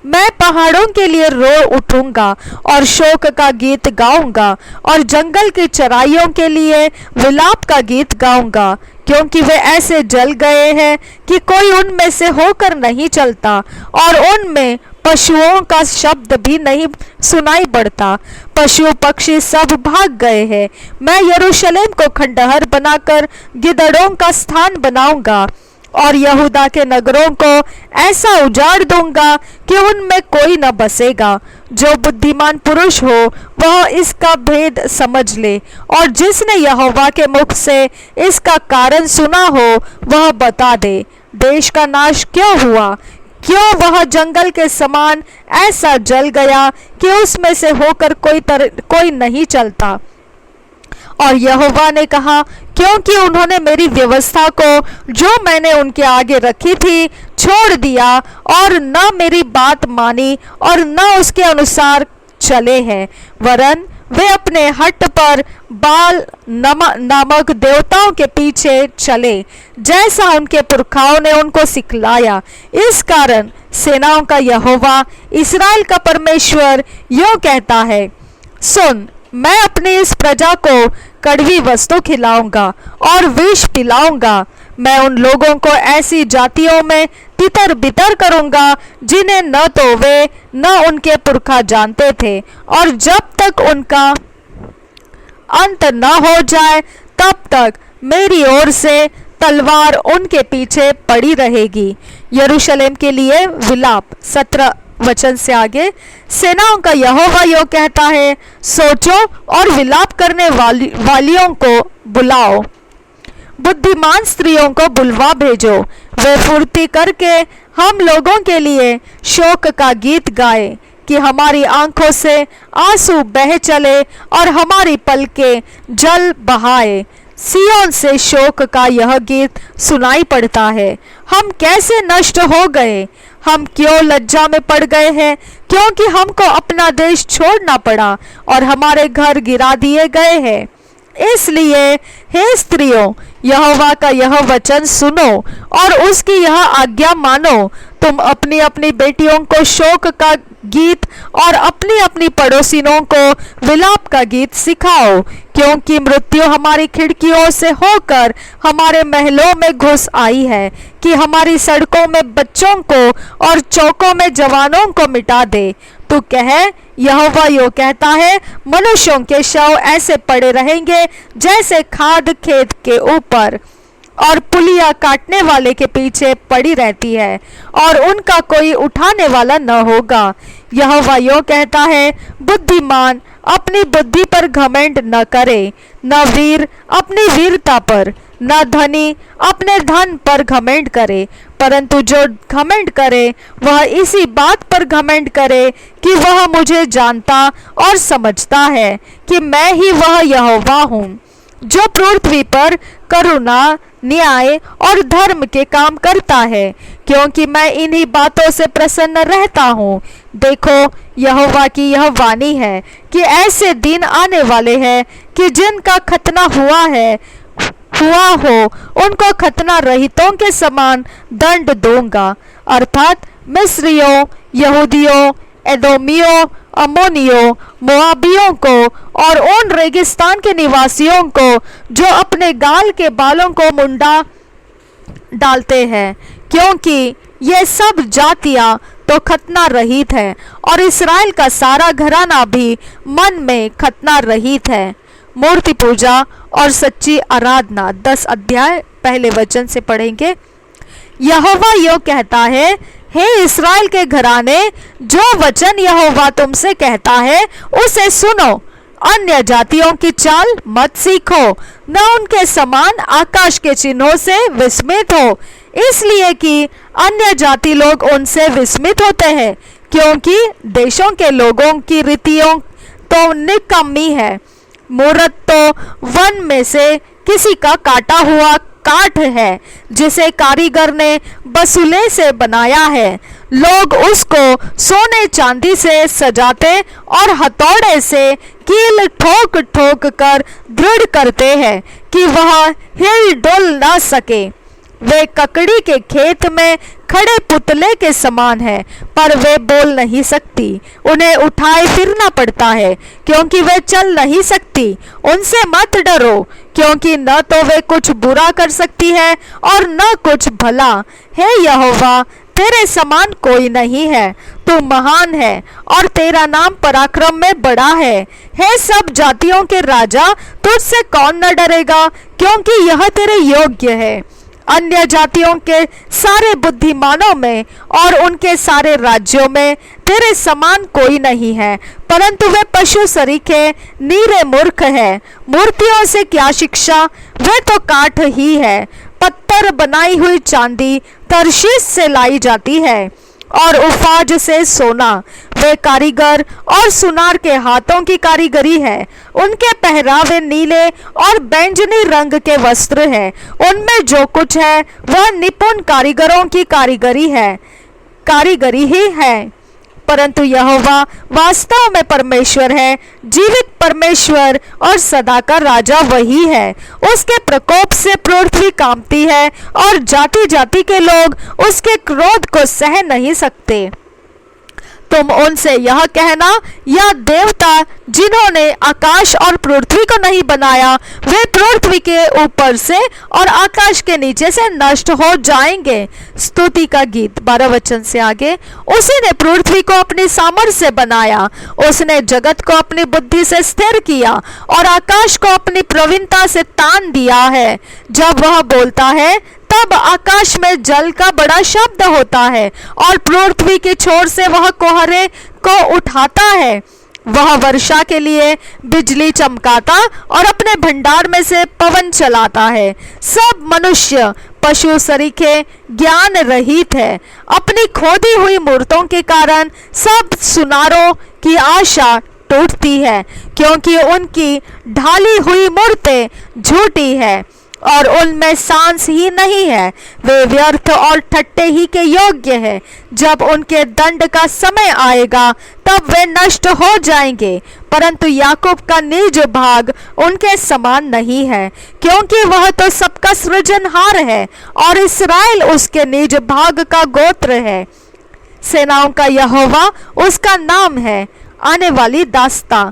मैं पहाड़ों के लिए रो उठूंगा और शोक का गीत गाऊंगा, और जंगल की चराइयों के लिए विलाप का गीत गाऊंगा, क्योंकि वे ऐसे जल गए हैं कि कोई उनमें से होकर नहीं चलता, और उनमें पशुओं का शब्द भी नहीं सुनाई पड़ता। पशु पक्षी सब भाग गए हैं। मैं यरूशलेम को खंडहर बनाकर गिदड़ों का स्थान बनाऊंगा, और यहूदा के नगरों को ऐसा उजाड़ दूंगा कि उनमें कोई न बसेगा। जो बुद्धिमान पुरुष हो वह इसका भेद समझ ले, और जिसने यहोवा के मुख से इसका कारण सुना हो वह बता दे। देश का नाश क्यों हुआ? क्यों वह जंगल के समान ऐसा जल गया कि उसमें से होकर कोई नहीं चलता, और यहोवा ने कहा, क्योंकि उन्होंने मेरी व्यवस्था को जो मैंने उनके आगे रखी थी छोड़ दिया और न मेरी बात मानी और न उसके अनुसार चले हैं, वरन वे अपने हट पर बाल नामक देवताओं के पीछे चले, जैसा उनके पुरखाओं ने उनको सिखलाया। इस कारण सेनाओं का यहोवा, इस्राएल का परमेश्वर यूं कहता है, सुन, मैं अपनी इस प्रजा को कड़वी वस्तु खिलाऊंगा और विष पिलाऊंगा। मैं उन लोगों को ऐसी जातियों में तितर बितर करूंगा जिन्हें न तो वे न उनके पुरखा जानते थे, और जब तक उनका अंत न हो जाए तब तक मेरी ओर से तलवार उनके पीछे पड़ी रहेगी। यरूशलेम के लिए विलाप। 17 वचन से आगे, सेनाओं का यहोवा यूं कहता है, सोचो और विलाप करने वालियों को बुलाओ, बुद्धिमान स्त्रियों को बुलवा भेजो, वे फुर्ती करके हम लोगों के लिए शोक का गीत गाए कि हमारी आंखों से आंसू बह चले और हमारी पलकें जल बहाए। सिय्योन से शोक का यह गीत सुनाई पड़ता है, हम कैसे नष्ट हो गए, हम क्यों लज्जा में पड़ गए हैं, क्योंकि हमको अपना देश छोड़ना पड़ा और हमारे घर गिरा दिए गए हैं। इसलिए हे स्त्रियों, यहोवा का यह वचन सुनो और उसकी यह आज्ञा मानो। तुम अपनी अपनी बेटियों को शोक का गीत और अपनी अपनी पड़ोसिनों को विलाप का गीत सिखाओ, क्योंकि मृत्यु हमारी खिड़कियों से होकर हमारे महलों में घुस आई है कि हमारी सड़कों में बच्चों को और चौकों में जवानों को मिटा दे। तू कह, यहोवा यूं कहता है, मनुष्यों के शव ऐसे पड़े रहेंगे जैसे खाद खेत के ऊपर और पुलिया काटने वाले के पीछे पड़ी रहती है, और उनका कोई उठाने वाला न होगा। यहोवा यूं कहता है, बुद्धिमान अपनी बुद्धि पर घमंड न करे, न वीर अपनी वीरता पर, न धनी अपने धन पर घमंड करे, परंतु जो घमंड करे वह इसी बात पर घमंड करे कि वह मुझे जानता और समझता है कि मैं ही वह यहोवा हूँ, जो पृथ्वी पर करुणा, न्याय और धर्म के काम करता है, क्योंकि मैं इन्हीं बातों से प्रसन्न रहता हूँ। देखो, यहोवा की यह वाणी है कि ऐसे दिन आने वाले हैं कि जिनका खतना हुआ हो उनको खतना रहितों के समान दंड दूंगा, अर्थात मिस्रियों, यहूदियों, एदोमियों, अमोनियों, मोआबियों को और उन रेगिस्तान के निवासियों को जो अपने गाल के बालों को मुंडा डालते हैं, क्योंकि ये सब जातियां तो खतना रहित है और इस्राएल का सारा घराना भी मन में खतना रहित है। मूर्ति पूजा और सच्ची आराधना। 10 अध्याय पहले वचन से पढ़ेंगे। यहोवा यूं कहता है, हे इस्राएल के घराने, जो वचन यहोवा तुमसे कहता है उसे सुनो। अन्य जातियों की चाल मत सीखो, न उनके समान आकाश के चिन्हों से विस्मित हो, इसलिए कि अन्य जाति लोग उनसे विस्मित होते हैं, क्योंकि देशों के लोगों की रीतियों तो निकम्मी है। मूरत तो वन में से किसी का काटा हुआ काठ है, जिसे कारीगर ने बसूले से बनाया है। लोग उसको सोने चांदी से सजाते और हथौड़े से कील ठोक ठोक कर दृढ़ करते हैं कि वह हिल डुल न सके। वे ककड़ी के खेत में खड़े पुतले के समान है, पर वे बोल नहीं सकती। उन्हें उठाए फिरना पड़ता है, क्योंकि वे चल नहीं सकती। उनसे मत डरो, क्योंकि न तो वे कुछ बुरा कर सकती है और न कुछ भला। हे यहोवा, तेरे समान कोई नहीं है, तू महान है और तेरा नाम पराक्रम में बड़ा है। हे सब जातियों के राजा, तुझसे कौन न डरेगा, क्योंकि यह तेरे योग्य है। अन्य जातियों के सारे बुद्धिमानों में और उनके सारे राज्यों में तेरे समान कोई नहीं है, परंतु वे पशु सरीखे नीरे मूर्ख है। मूर्तियों से क्या शिक्षा, वे तो काठ ही है। पत्थर बनाई हुई चांदी तर्शीश से लाई जाती है और उफाज से सोना। वे कारीगर और सुनार के हाथों की कारीगरी है। उनके पहरावे नीले और बैंगनी रंग के वस्त्र है। उनमें जो कुछ है वह निपुण कारीगरों की कारीगरी ही है। परंतु यहोवा वास्तव में परमेश्वर है, जीवित परमेश्वर और सदा का राजा वही है। उसके प्रकोप से पृथ्वी कांपती है और जाति जाति के लोग उसके क्रोध को सह नहीं सकते। तुम उनसे यह कहना, या देवता जिन्होंने आकाश और पृथ्वी को नहीं बनाया, वे पृथ्वी के ऊपर से और आकाश के नीचे से नष्ट हो जाएंगे। स्तुति का गीत 12 वचन से आगे। उसी ने पृथ्वी को अपनी सामर्थ्य से बनाया, उसने जगत को अपनी बुद्धि से स्थिर किया और आकाश को अपनी प्रवीणता से तान दिया है। जब वह बोलता है तब आकाश में जल का बड़ा शब्द होता है और पृथ्वी की छोर से वह कोहरे को उठाता है। वह वर्षा के लिए बिजली चमकाता और अपने भंडार में से पवन चलाता है। सब मनुष्य पशु सरीखे ज्ञान रहित है। अपनी खोदी हुई मूर्तों के कारण सब सुनारों की आशा टूटती है, क्योंकि उनकी ढाली हुई मूर्तें झूठी है और उनमें सांस ही नहीं है। वे व्यर्थ और ठट्ठे ही के योग्य है। जब उनके दंड का समय आएगा तब वे नष्ट हो जाएंगे, परंतु याकूब का निज भाग उनके समान नहीं है, क्योंकि वह तो सबका सृजनहार है और इस्राएल उसके निज भाग का गोत्र है। सेनाओं का यहोवा उसका नाम है। आने वाली दास्तां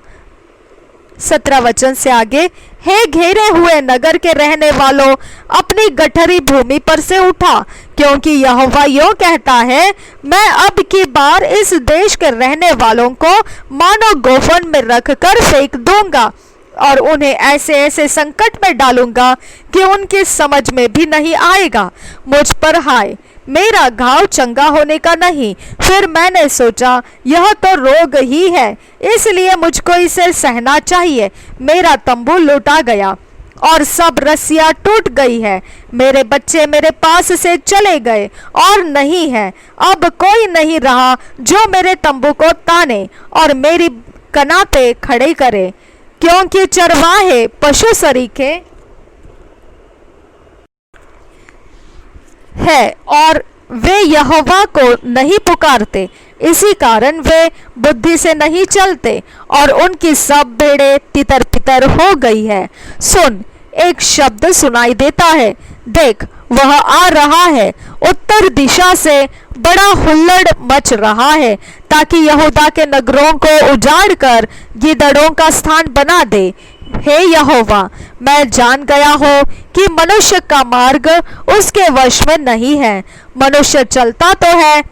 17 वचन से आगे। हे घेरे हुए नगर के रहने वालों, अपनी गठरी भूमि पर से उठा, क्योंकि यहोवा यो कहता है, मैं अब की बार इस देश के रहने वालों को मानो गोफन में रखकर फेंक दूंगा और उन्हें ऐसे ऐसे संकट में डालूंगा कि उनकी समझ में भी नहीं आएगा। मुझ पर हाय, मेरा घाव चंगा होने का नहीं। फिर मैंने सोचा, यह तो रोग ही है, इसलिए मुझको इसे सहना चाहिए। मेरा तंबू लूटा गया और सब रस्सियां टूट गई है। मेरे बच्चे मेरे पास से चले गए और नहीं है। अब कोई नहीं रहा जो मेरे तंबू को ताने और मेरी कनाते खड़े करे, क्योंकि चरवाहे पशु सरीखे है और वे यहोवा को नहीं पुकारते, इसी कारण वे बुद्धि से नहीं चलते और उनकी सब भेड़ें तितर पितर हो गई है। सुन, एक शब्द सुनाई देता है, देख वह आ रहा है। उत्तर दिशा से बड़ा हुल्लड़ मच रहा है, ताकि यहूदा के नगरों को उजाड़ कर गिदड़ों का स्थान बना दे। हे यहोवा, मैं जान गया हूँ कि मनुष्य का मार्ग उसके वश में नहीं है। मनुष्य चलता तो है,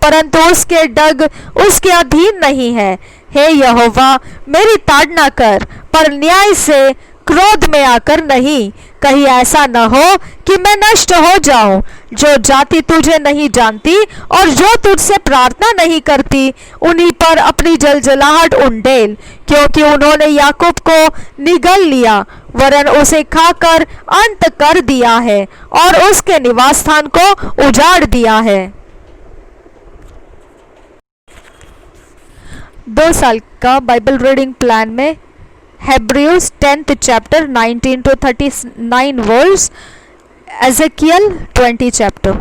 परंतु उसके डग उसके अधीन नहीं है। हे यहोवा, मेरी ताड़ना कर, पर न्याय से क्रोध में आकर नहीं। कहीं ऐसा न हो कि मैं नष्ट हो जाऊं। जो जाति तुझे नहीं जानती और जो तुझसे प्रार्थना नहीं करती, उन्हीं पर अपनी जलजलाहट उंडेल, क्योंकि उन्होंने याकूब को निगल लिया, वरन उसे खाकर अंत कर दिया है और उसके निवास स्थान को उजाड़ दिया है। 2 साल का बाइबल रीडिंग प्लान में Hebrews 10th chapter 19 to 39 verse, Ezekiel 20 chapter,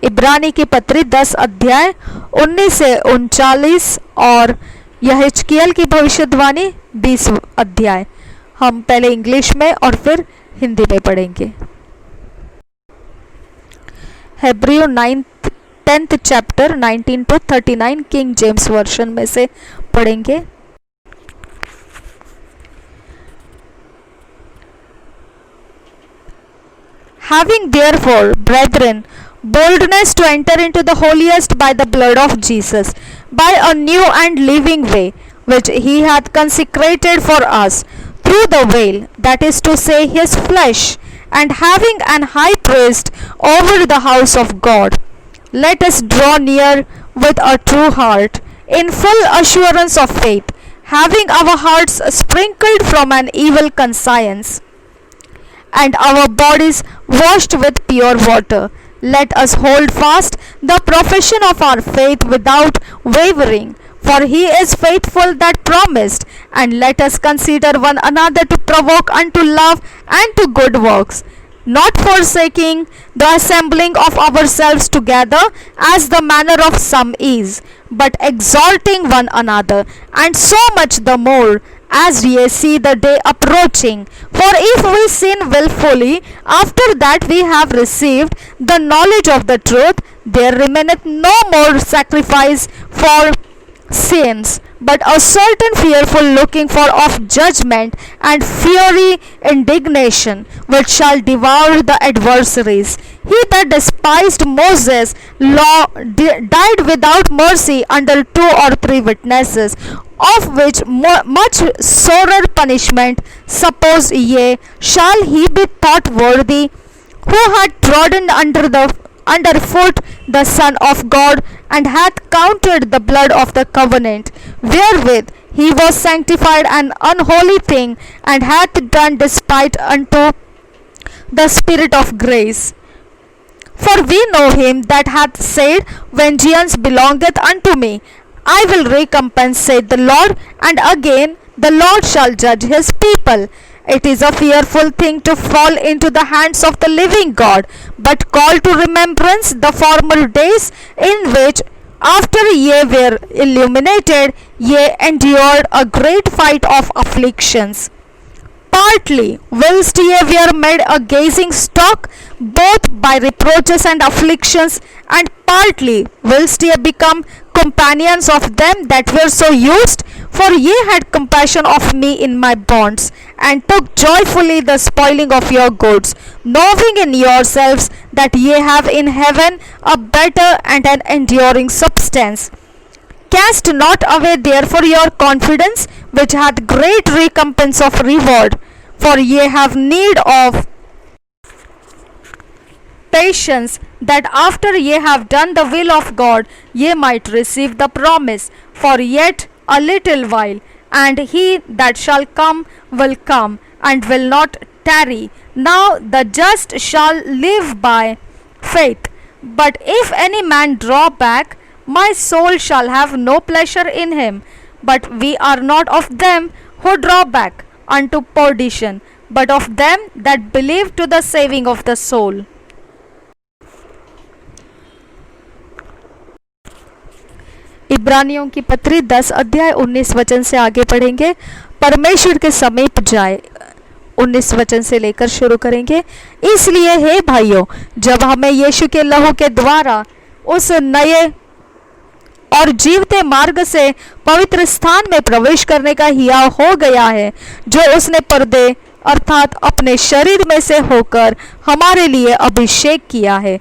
इब्रानी की पत्री 10 अध्याय 19 से 39 और यहेजकियल की भविष्यवाणी 20 अध्याय। हम पहले इंग्लिश में और फिर हिंदी में पढ़ेंगे। हेब्रियो 10th chapter 19 to 39 king James version में से पढ़ेंगे। Having therefore, brethren, boldness to enter into the holiest by the blood of Jesus, by a new and living way, which he hath consecrated for us, through the veil, that is to say, his flesh, and having an high priest over the house of God, let us draw near with a true heart, in full assurance of faith, having our hearts sprinkled from an evil conscience, and our bodies washed with pure water. Let us hold fast the profession of our faith without wavering, for he is faithful that promised. And let us consider one another to provoke unto love and to good works, not forsaking the assembling of ourselves together, as the manner of some is, but exalting one another, and so much the more as ye see the day approaching. For if we sin wilfully after that we have received the knowledge of the truth, there remaineth no more sacrifice for sins, but a certain fearful looking for of judgment and fiery indignation, which shall devour the adversaries. He that despised Moses' law died without mercy under 2 or 3 witnesses, of which much sorer punishment suppose ye shall he be thought worthy, who had trodden underfoot the Son of God, and hath counted the blood of the covenant, wherewith he was sanctified an unholy thing, and hath done despite unto the Spirit of grace. For we know him that hath said, Vengeance belongeth unto me, I will recompense, saith the Lord. And again, the Lord shall judge his people. It is a fearful thing to fall into the hands of the living God, but call to remembrance the former days, in which, after ye were illuminated, ye endured a great fight of afflictions. Partly, whilst ye were made a gazing stock, both by reproaches and afflictions, and partly, whilst ye become companions of them that were so used, for ye had compassion of me in my bonds, and took joyfully the spoiling of your goods, knowing in yourselves that ye have in heaven a better and an enduring substance. Cast not away therefore your confidence, which hath great recompense of reward. For ye have need of patience, that after ye have done the will of God, ye might receive the promise. For yet a little while, and he that shall come will come, and will not tarry. Now the just shall live by faith. But if any man draw back, my soul shall have no pleasure in him. But we are not of them who draw back unto perdition, but of them that believe to the saving of the soul. इब्रानियों की पत्री 10 अध्याय 19 वचन से आगे पढ़ेंगे। परमेश्वर के समीप जाए 19 वचन से लेकर शुरू करेंगे। इसलिए हे भाइयों, जब हमें यीशु के लहू के द्वारा उस नए और जीवते मार्ग से पवित्र स्थान में प्रवेश करने का हिया हो गया है, जो उसने पर्दे अर्थात अपने शरीर में से होकर हमारे लिए अभिषेक किया है,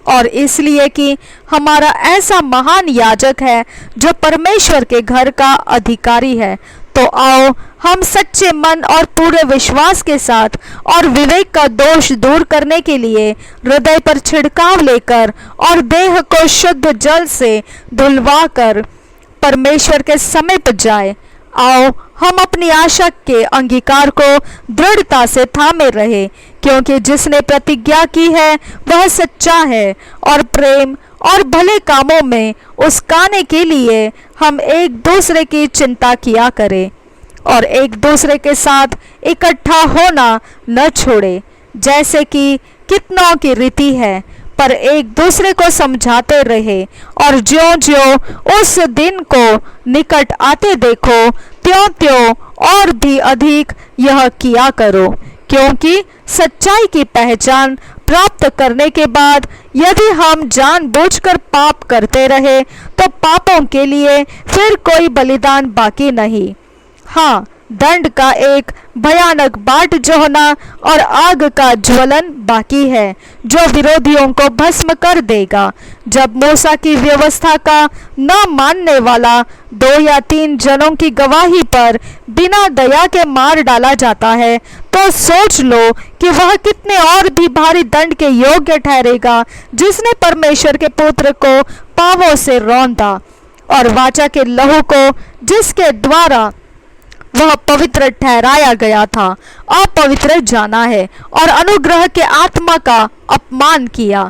और इसलिए कि हमारा ऐसा महान याजक है जो परमेश्वर के घर का अधिकारी है, तो आओ हम सच्चे मन और पूरे विश्वास के साथ और विवेक का दोष दूर करने के लिए हृदय पर छिड़काव लेकर और देह को शुद्ध जल से धुलवा कर परमेश्वर के समीप जाए। आओ हम अपनी आशा के अंगीकार को दृढ़ता से थामे रहे, क्योंकि जिसने प्रतिज्ञा की है वह सच्चा है, और प्रेम और भले कामों में उसकाने के लिए हम एक दूसरे की चिंता किया करें, और एक दूसरे के साथ इकट्ठा होना न छोड़े, जैसे कि कितनों की रीति है, पर एक दूसरे को समझाते रहे, और ज्यों-ज्यों उस दिन को निकट आते देखो, त्यों-त्यों और भी अधिक यह किया करो। क्योंकि सच्चाई की पहचान प्राप्त करने के बाद यदि हम जानबूझकर पाप करते रहे, तो पापों के लिए फिर कोई बलिदान बाकी नहीं। हाँ, दंड का एक भयानक बाट जोहना और आग का ज्वलन बाकी है, जो विरोधियों को भस्म कर देगा। जब मूसा की व्यवस्था का न मानने वाला 2 या 3 जनों की गवाही पर बिना दया के मार डाला जाता है, तो सोच लो कि वह कितने और भी भारी दंड के योग्य ठहरेगा, जिसने परमेश्वर के पुत्र को पांवों से रौंदा और वाचा के लहू को जिसके द्वारा वह पवित्र ठहराया गया था, अपवित्र जाना है और अनुग्रह के आत्मा का अपमान किया।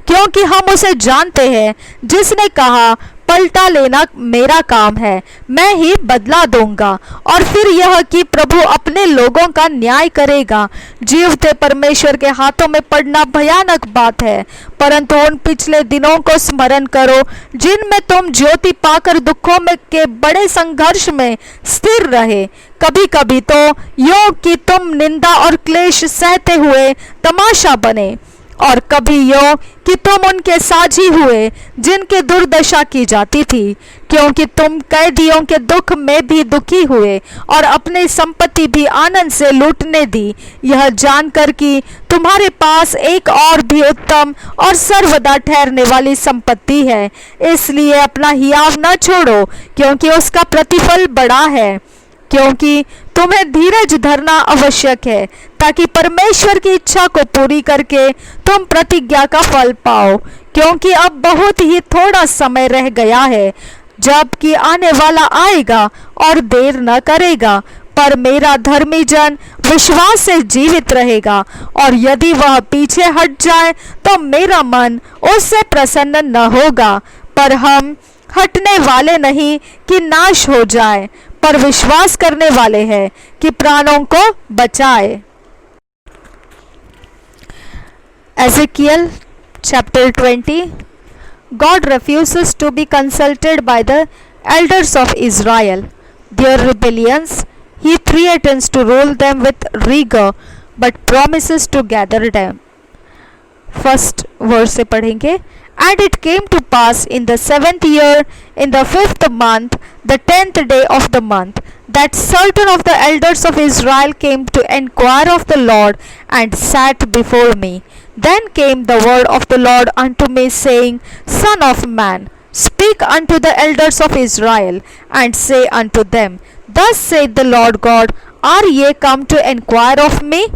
क्योंकि हम उसे जानते हैं जिसने कहा, पलटा लेना मेरा काम है, मैं ही बदला दूंगा। और फिर यह कि प्रभु अपने लोगों का न्याय करेगा। जीवते परमेश्वर के हाथों में पड़ना भयानक बात है, परंतु उन पिछले दिनों को स्मरण करो जिनमें तुम ज्योति पाकर दुखों में के बड़े संघर्ष में स्थिर रहे। कभी कभी तो योग कि तुम निंदा और क्लेश सहते हुए तमाशा बने, और कभी यो कि तुम उनके साझी हुए जिनके दुर्दशा की जाती थी, क्योंकि तुम कैदियों के दुख में भी दुखी हुए और अपनी संपत्ति भी आनंद से लूटने दी, यह जानकर कि तुम्हारे पास एक और भी उत्तम और सर्वदा ठहरने वाली संपत्ति है। इसलिए अपना हियाव न छोड़ो, क्योंकि उसका प्रतिफल बड़ा है। क्योंकि तुम्हें धीरज धरना आवश्यक है, ताकि परमेश्वर की इच्छा को पूरी करके तुम प्रतिज्ञा का फल पाओ। क्योंकि अब बहुत ही थोड़ा समय रह गया है, जबकि आने वाला आएगा और देर न करेगा। पर मेरा धर्मी जन विश्वास से जीवित रहेगा, और यदि वह पीछे हट जाए तो मेरा मन उससे प्रसन्न न होगा। पर हम हटने वाले नहीं कि नाश हो जाए, पर विश्वास करने वाले हैं कि प्राणों को बचाए। Ezekiel chapter 20. God refuses to be consulted by the elders of Israel. Their rebellions, he threatens to rule them with rigor, but promises to gather them. First verse से पढ़ेंगे। And it came to pass in the 7th year, in the 5th month, the 10th day of the month, that certain of the elders of Israel came to enquire of the Lord, and sat before me. Then came the word of the Lord unto me, saying, Son of man, speak unto the elders of Israel, and say unto them, Thus saith the Lord God, Are ye come to enquire of me?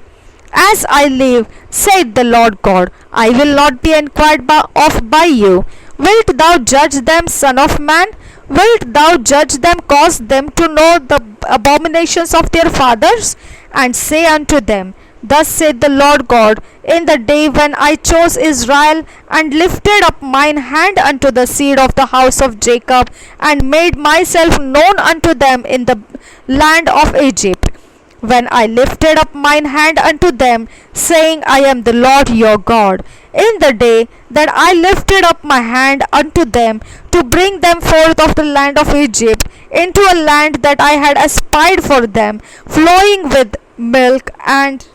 As I live, saith the Lord God, I will not be enquired of by you. Wilt thou judge them, son of man? Wilt thou judge them, cause them to know the abominations of their fathers? And say unto them, Thus saith the Lord God, In the day when I chose Israel, and lifted up mine hand unto the seed of the house of Jacob, and made myself known unto them in the land of Egypt, when I lifted up mine hand unto them, saying, I am the Lord your God, in the day that I lifted up my hand unto them to bring them forth of the land of Egypt into a land that I had espied for them, flowing with milk and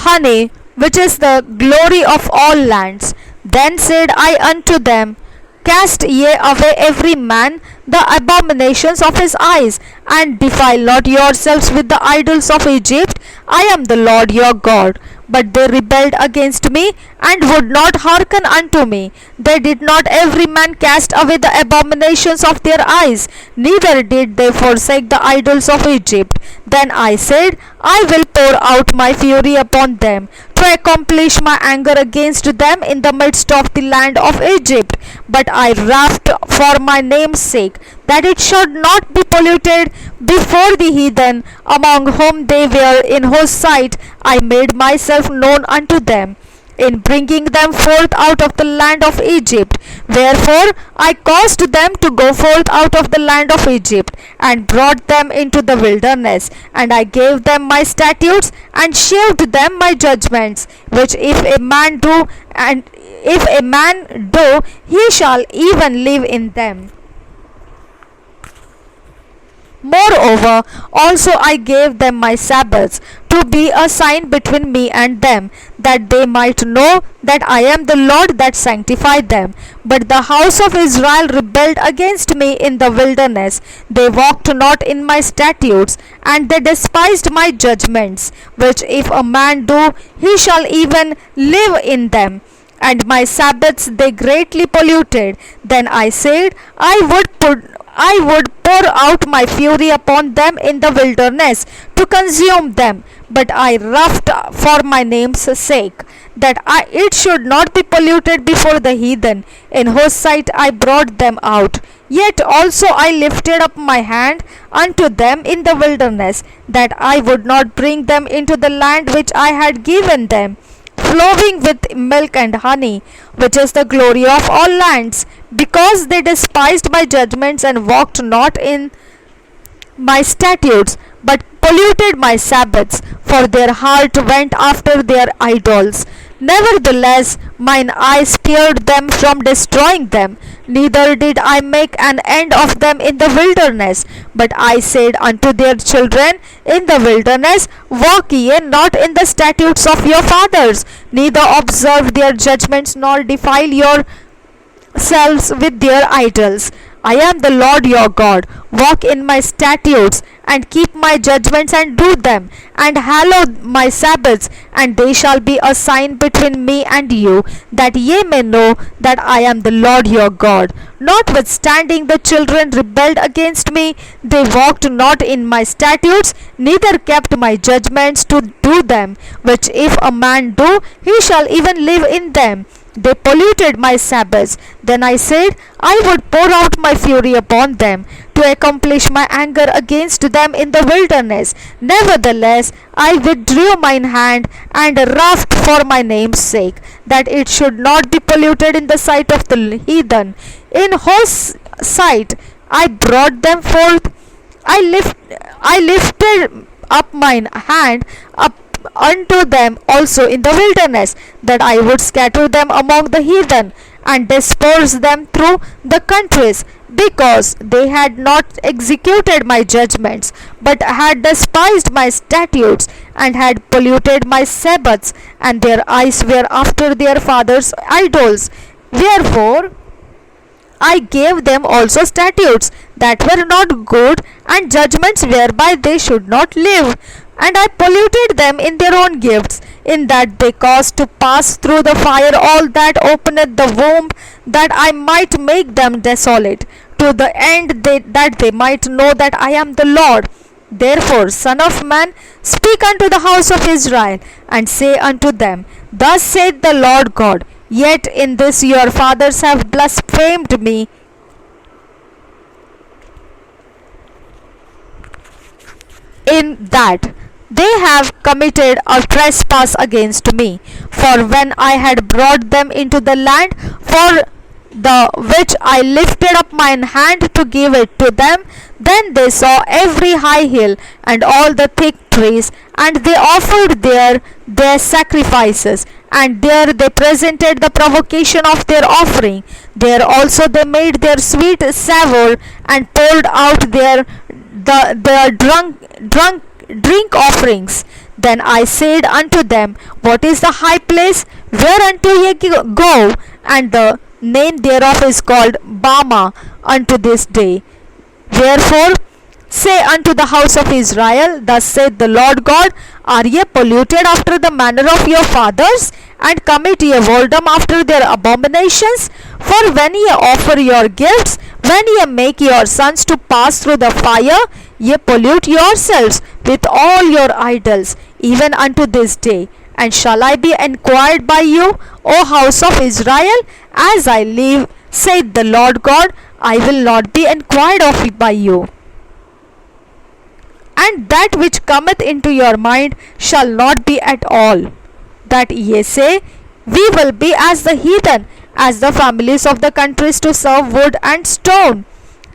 honey, which is the glory of all lands. Then said I unto them, Cast ye away every man the abominations of his eyes, and defile not yourselves with the idols of Egypt. I am the Lord your God. But they rebelled against me, and would not hearken unto me. They did not every man cast away the abominations of their eyes, neither did they forsake the idols of Egypt. Then I said, I will pour out my fury upon them, to accomplish my anger against them in the midst of the land of Egypt. But I wrath for my name's sake, that it should not be polluted before the heathen, among whom they were, in whose sight I made myself known unto them, in bringing them forth out of the land of Egypt. Wherefore I caused them to go forth out of the land of Egypt, and brought them into the wilderness, and I gave them my statutes, and shewed them my judgments, which if a man do, and if a man do, he shall even live in them. Moreover, also I gave them my Sabbaths, to be a sign between me and them, that they might know that I am the Lord that sanctified them. But the house of Israel rebelled against me in the wilderness. They walked not in my statutes, and they despised my judgments, which if a man do, he shall even live in them. And my Sabbaths they greatly polluted. Then I said, I would pour out my fury upon them in the wilderness to consume them, but I wrath for my name's sake, that it should not be polluted before the heathen, in whose sight I brought them out. Yet also I lifted up my hand unto them in the wilderness, that I would not bring them into the land which I had given them. flowing with milk and honey, which is the glory of all lands. Because they despised my judgments and walked not in my statutes, but polluted my Sabbaths, for their heart went after their idols. Nevertheless, mine eye spared them from destroying them, neither did I make an end of them in the wilderness. But I said unto their children in the wilderness, walk ye not in the statutes of your fathers, neither observe their judgments, nor defile yourselves with their idols. I am the Lord your God. Walk in my statutes, and keep my judgments, and do them, and hallow my Sabbaths, and they shall be a sign between me and you, that ye may know that I am the Lord your God. Notwithstanding the children rebelled against me, they walked not in my statutes, neither kept my judgments to do them, which if a man do, he shall even live in them. They polluted my Sabbaths. Then I said, I would pour out my fury upon them, to accomplish my anger against them in the wilderness. Nevertheless, I withdrew mine hand, and roughed for my name's sake, that it should not be polluted in the sight of the heathen. In whose sight I brought them forth, I lifted up mine hand up unto them also in the wilderness, that I would scatter them among the heathen, and disperse them through the countries, because they had not executed my judgments, but had despised my statutes, and had polluted my Sabbaths, and their eyes were after their fathers' idols. Wherefore I gave them also statutes that were not good, and judgments whereby they should not live. And I polluted them in their own gifts, in that they caused to pass through the fire all that openeth the womb, that I might make them desolate, to the end that they might know that I am the Lord. Therefore, Son of man, speak unto the house of Israel, and say unto them, Thus saith the Lord God, Yet in this your fathers have blasphemed me, in that they have committed a trespass against me. For when I had brought them into the land for the which I lifted up mine hand to give it to them, then they saw every high hill and all the thick trees, and they offered there their sacrifices, and there they presented the provocation of their offering. There also they made their sweet savour, and poured out their drink offerings. Then I said unto them, What is the high place whereunto ye go? And the name thereof is called Bama unto this day. Wherefore say unto the house of Israel, Thus saith the Lord God, Are ye polluted after the manner of your fathers, and commit ye whoredom after their abominations? For when ye offer your gifts, when ye make your sons to pass through the fire, ye pollute yourselves with all your idols, even unto this day. And shall I be enquired by you, O house of Israel? As I live, saith the Lord God, I will not be enquired of by you. And that which cometh into your mind shall not be at all, that ye say, We will be as the heathen, as the families of the countries, to serve wood and stone.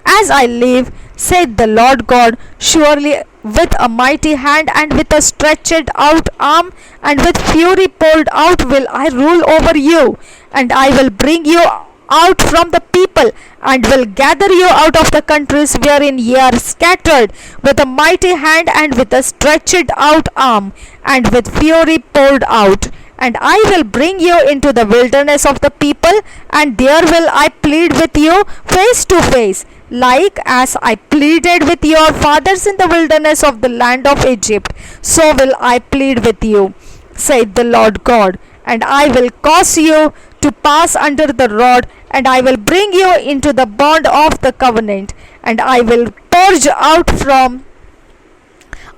As I live, saith the Lord God, surely with a mighty hand, and with a stretched out arm, and with fury poured out will I rule over you, and I will bring you out from the people, and will gather you out of the countries wherein ye are scattered, with a mighty hand, and with a stretched out arm, and with fury poured out. And I will bring you into the wilderness of the people, and there will I plead with you face to face, like as I pleaded with your fathers in the wilderness of the land of Egypt, so will I plead with you, saith the Lord God. And I will cause you to pass under the rod, and I will bring you into the bond of the covenant, and I will purge out from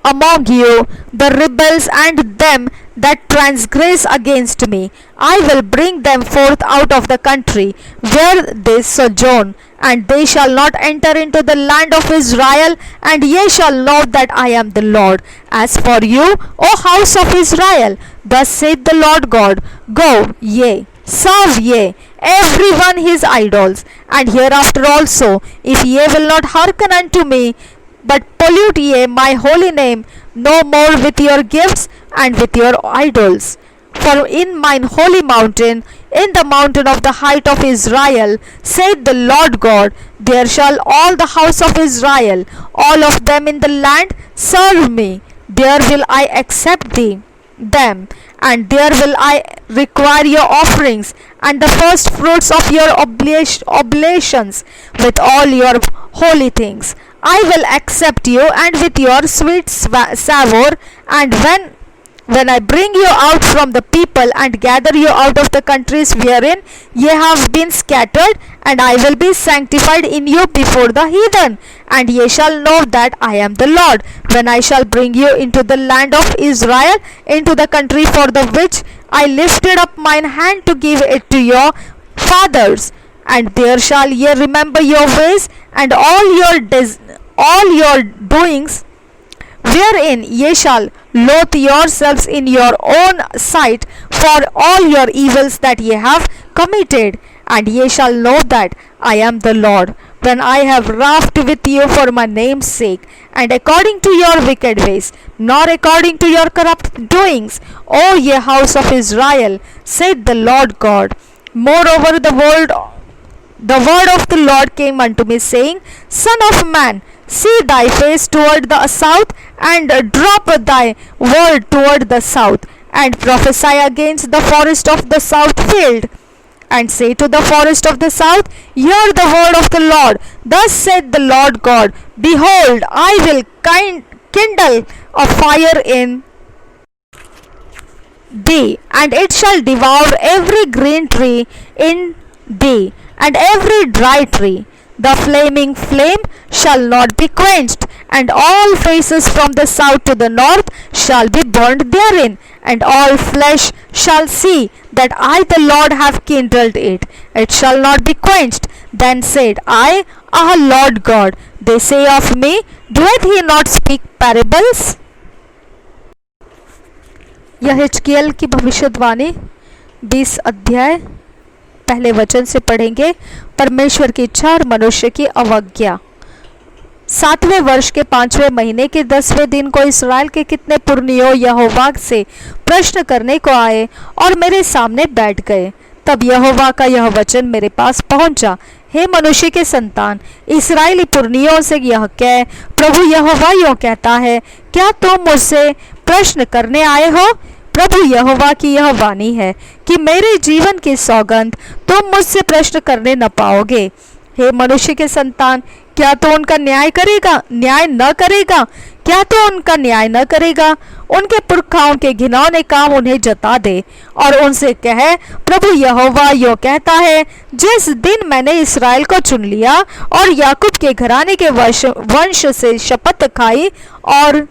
among you the rebels and them that transgress against me. I will bring them forth out of the country where they sojourn, and they shall not enter into the land of Israel, and ye shall know that I am the Lord. As for you, O house of Israel, Thus saith the Lord God, Go ye, serve ye, every one his idols, and hereafter also, if ye will not hearken unto me, but pollute ye my holy name no more with your gifts and with your idols. For in mine holy mountain, in the mountain of the height of Israel, saith the Lord God, there shall all the house of Israel, all of them in the land, serve me. There will I accept them, and there will I require your offerings and the first fruits of your oblations with all your holy things. I will accept you and with your sweet savour, and when I bring you out from the people and gather you out of the countries wherein ye have been scattered, and I will be sanctified in you before the heathen, and ye shall know that I am the Lord, when I shall bring you into the land of Israel, into the country for the which I lifted up mine hand to give it to your fathers. And there shall ye remember your ways and all your doings, wherein ye shall loathe yourselves in your own sight for all your evils that ye have committed. And ye shall know that I am the Lord, when I have wrath with you for my name's sake, and according to your wicked ways, nor according to your corrupt doings, O ye house of Israel, saith the Lord God. Moreover, the word of the Lord came unto me, saying, Son of man, see thy face toward the south, and drop thy word toward the south, and prophesy against the forest of the south field, and say to the forest of the south, Hear the word of the Lord. Thus saith the Lord God, Behold, I will kindle a fire in thee, and it shall devour every green tree in thee, and every dry tree. The flaming flame shall not be quenched, and all faces from the south to the north shall be burned therein, and all flesh shall see that I the Lord have kindled it. It shall not be quenched. Then said I, Lord God, they say of me, Doeth he not speak parables? यह हिजकिय्याह की भविष्यवाणी 20 अध्याय पहले वचन से पढ़ेंगे। परमेश्वर की इच्छा और मनुष्य की अवज्ञा। 7वें वर्ष के 5वें महीने के 10वें दिन को इस्राएल के कितने पुरनियों यहोवा से प्रश्न करने को आए और मेरे सामने बैठ गए। तब यहोवा का यह वचन मेरे पास पहुंचा, हे मनुष्य के संतान, इस्राएली पुरनियों से यह कह, प्रभु यहोवा यूं कहता है, क्या तुम मुझसे प्रश्न करने आए हो? प्रभु यहोवा की यह वाणी है कि मेरे जीवन की सौगंध, तुम मुझसे प्रश्न करने न पाओगे। हे मनुष्य के संतान, क्या तो उनका न्याय न करेगा? क्या तो उनका न्याय न करेगा? उनके पुरखाओं के घिनौने काम उन्हें जता दे और उनसे कहे, प्रभु यहोवा यूं कहता है, जिस दिन मैंने इस्राएल को चुन लिया और याकूब के घराने के वंश से शपथ खाई और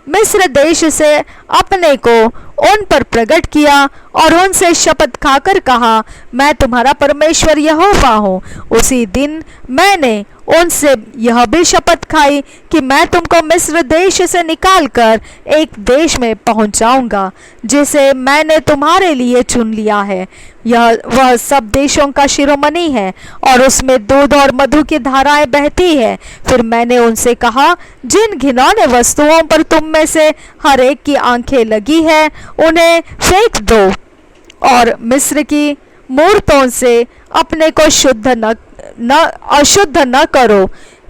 मिस्र देश से अपने को उन पर प्रकट किया और उनसे शपथ खाकर कहा, मैं तुम्हारा परमेश्वर यहोवा हूँ, उसी दिन मैंने उनसे यह भी शपथ खाई कि मैं तुमको मिस्र देश से निकालकर एक देश में पहुंचाऊंगा जिसे मैंने तुम्हारे लिए चुन लिया है। वह सब देशों का शिरोमणि है और उसमें दूध और मधु की धाराएं बहती है। फिर मैंने उनसे कहा, जिन घिनौने वस्तुओं पर तुम में से हर एक की आंखें लगी है उन्हें फेंक दो और मिस्र की मूर्तों से अपने को अशुद्ध न करो।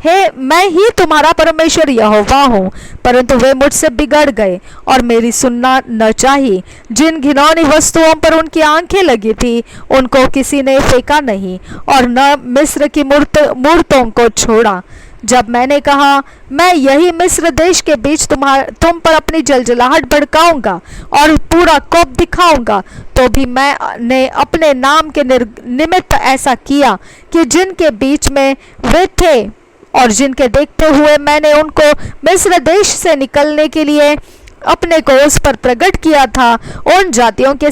हे, मैं ही तुम्हारा परमेश्वर यहोवा हूँ। परंतु वे मुझसे बिगड़ गए और मेरी सुनना न चाही। जिन घिनौनी वस्तुओं पर उनकी आंखें लगी थी उनको किसी ने फेंका नहीं और न मिस्र की मूर्तों को छोड़ा। जब मैंने कहा, मैं यही मिस्र देश के बीच तुम पर अपनी जलजलाहट भड़काऊंगा और पूरा कोप दिखाऊंगा, तो भी मैंने अपने नाम के निमित्त ऐसा किया कि जिनके बीच में वे थे और जिनके देखते हुए मैंने उनको मिस्र देश से निकलने के लिए अपने को उस पर प्रकट किया था, उन जातियों के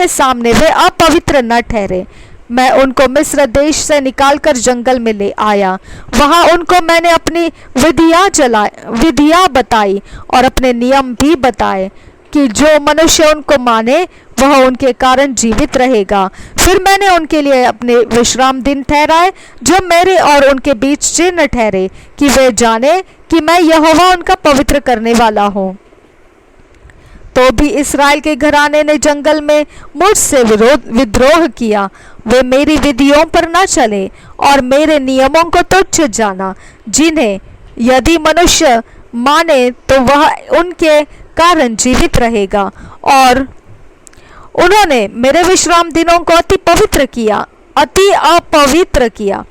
सामने वे अपवित्र न ठहरे। मैं उनको मिस्र देश से निकालकर जंगल में ले आया। वहाँ उनको मैंने अपनी विधियाँ बताई और अपने नियम भी बताए कि जो मनुष्य उनको माने वह उनके कारण जीवित रहेगा। फिर मैंने उनके लिए अपने विश्राम दिन ठहराए, जो मेरे और उनके बीच चिन्ह ठहरे, कि वे जाने कि मैं यहोवा उनका पवित्र करने वाला हूँ। तो भी इस्राएल के घराने ने जंगल में मुझसे विद्रोह किया। वे मेरी विधियों पर न चले और मेरे नियमों को तुच्छ जाना, जिन्हें यदि मनुष्य माने तो वह उनके कारण जीवित रहेगा। और उन्होंने मेरे विश्राम दिनों को अति अपवित्र किया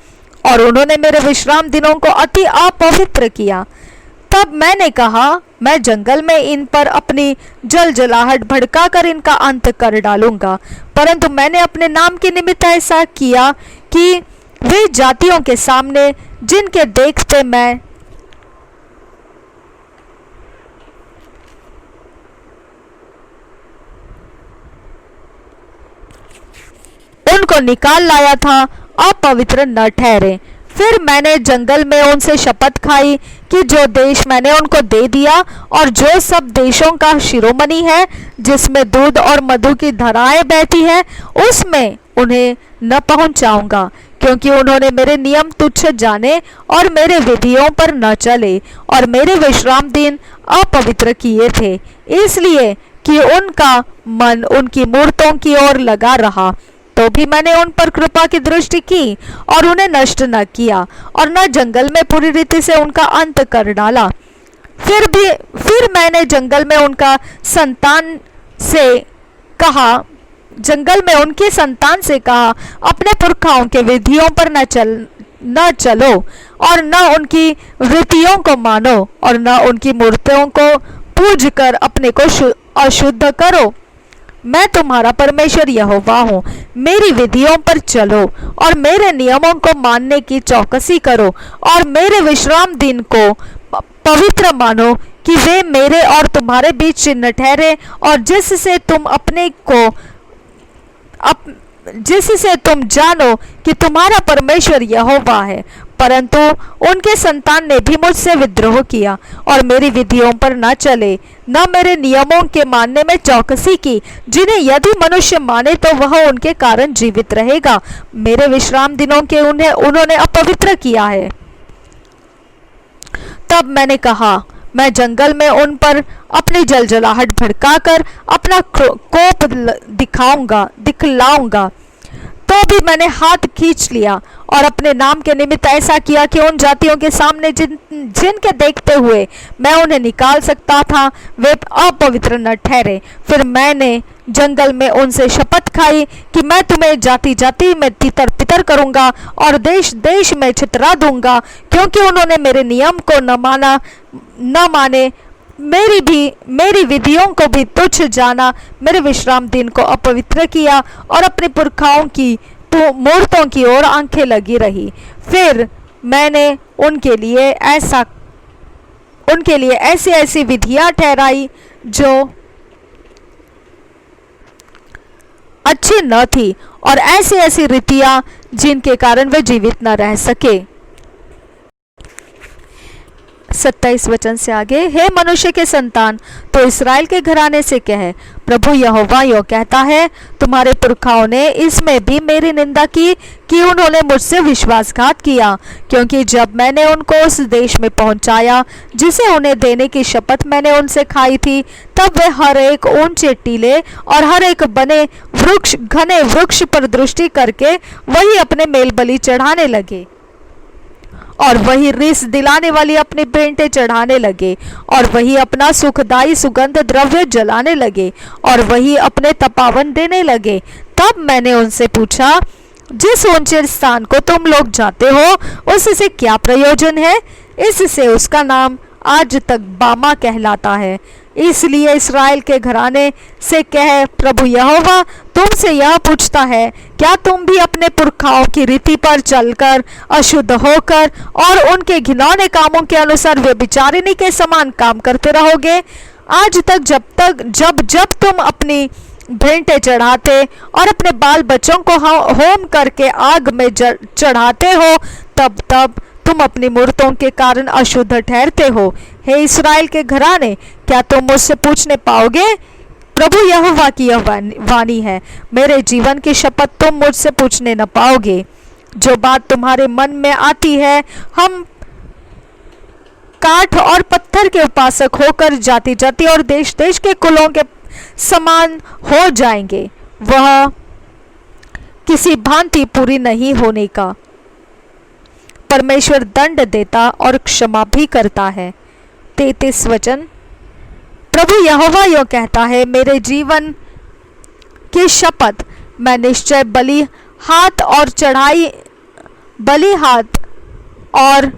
और उन्होंने मेरे विश्राम दिनों को अति अपवित्र किया। तब मैंने कहा, मैं जंगल में इन पर अपनी जलजलाहट भड़काकर इनका अंत कर डालूंगा। परंतु मैंने अपने नाम के निमित्त ऐसा किया कि वे जातियों के सामने जिनके देखते मैं उनको निकाल लाया था, अपवित्र न ठहरे। फिर मैंने जंगल में उनसे शपथ खाई कि जो देश मैंने उनको दे दिया और जो सब देशों का शिरोमणि है, जिसमें दूध और मधु की धाराएं बहती है, उसमें उन्हें न पहुंचाऊंगा, क्योंकि उन्होंने मेरे नियम तुच्छ जाने और मेरे विधियों पर न चले और मेरे विश्राम दिन अपवित्र किए थे, इसलिए कि उनका मन उनकी मूर्तों की ओर लगा रहा। तो भी मैंने उन पर कृपा की दृष्टि की और उन्हें नष्ट न किया और न जंगल में पूरी रीति से उनका अंत कर डाला। फिर मैंने जंगल में उनके संतान से कहा, अपने पुरखाओं के विधियों पर न चलो और न उनकी रीतियों को मानो और न उनकी मूर्तियों को पूज कर अपने को अशुद्ध करो। मैं तुम्हारा परमेश्वर यहोवा हूँ। मेरी विधियों पर चलो और मेरे नियमों को मानने की चौकसी करो और मेरे विश्राम दिन को पवित्र मानो, कि वे मेरे और तुम्हारे बीच चिन्ह ठहरे, और जिससे तुम जानो कि तुम्हारा परमेश्वर यहोवा है। परंतु उनके संतान ने भी मुझसे विद्रोह किया और मेरी विधियों पर न चले, न मेरे नियमों के मानने में चौकसी की, जिन्हें यदि मनुष्य माने तो वह उनके कारण जीवित रहेगा। मेरे विश्राम दिनों के उन्होंने अपवित्र किया है। तब मैंने कहा, मैं जंगल में उन पर अपनी जलजलाहट भड़काकर अपना कोप दिखलाऊंगा। तो भी मैंने हाथ खींच लिया और अपने नाम के निमित्त ऐसा किया कि उन जातियों के सामने जिनके देखते हुए मैं उन्हें निकाल सकता था, वे अपवित्र न ठहरे। फिर मैंने जंगल में उनसे शपथ खाई कि मैं तुम्हें जाति जाति में तितर बितर करूंगा और देश देश में छितरा दूंगा, क्योंकि उन्होंने मेरे नियम को न माने, मेरी विधियों को भी तुच्छ जाना, मेरे विश्राम दिन को अपवित्र किया और अपने पुरखाओं की मूर्तों की ओर आंखें लगी रही। फिर मैंने उनके लिए ऐसी विधियां ठहराई जो अच्छी न थी और ऐसी रीतियां जिनके कारण वे जीवित न रह सके। 27 वचन से आगे, हे मनुष्य के संतान, तो इस्राएल के घराने से कह, प्रभु यहोवा यो कहता है, तुम्हारे पुरखाओं ने इसमें भी मेरी निंदा की कि उन्होंने मुझसे विश्वासघात किया, क्योंकि जब मैंने उनको उस देश में पहुंचाया जिसे उन्हें देने की शपथ मैंने उनसे खाई थी, तब वे हर एक ऊंचे टीले और हर एक घने वृक्ष पर दृष्टि करके वही अपने मेल बलि चढ़ाने लगे और वही रिस दिलाने वाली अपनी भेंटें चढ़ाने लगे और वही अपना सुखदायी सुगंध द्रव्य जलाने लगे और वही अपने तपावन देने लगे। तब मैंने उनसे पूछा, जिस ऊंचे स्थान को तुम लोग जाते हो उससे क्या प्रयोजन है? इससे उसका नाम आज तक बामा कहलाता है। इसलिए इस्राएल के घराने से कह, प्रभु यहोवा तुमसे यह पूछता है, क्या तुम भी अपने पुरखाओं की रीति पर चलकर अशुद्ध होकर और उनके घिनौने कामों के अनुसार व्यभिचारिणी के समान काम करते रहोगे? आज तक जब तुम अपनी भेंटे चढ़ाते और अपने बाल बच्चों को होम करके आग में चढ़ाते हो, तब तब तुम अपनी मूर्तों के कारण अशुद्ध ठहरते हो। हे इस्राएल के घराने, क्या तुम मुझसे पूछने पाओगे? प्रभु यहोवा की यह वाणी है, मेरे जीवन की शपथ तुम मुझसे पूछने न पाओगे। जो बात तुम्हारे मन में आती है, हम काठ और पत्थर के उपासक होकर जाति जाति और देश देश के कुलों के समान हो जाएंगे, वह किसी भांति पूरी नहीं होने का। परमेश्वर दंड देता और क्षमा भी करता है। 33 वचन। प्रभु यहोवा यूं कहता है, मेरे जीवन की शपथ, मैं निश्चय बलि हाथ और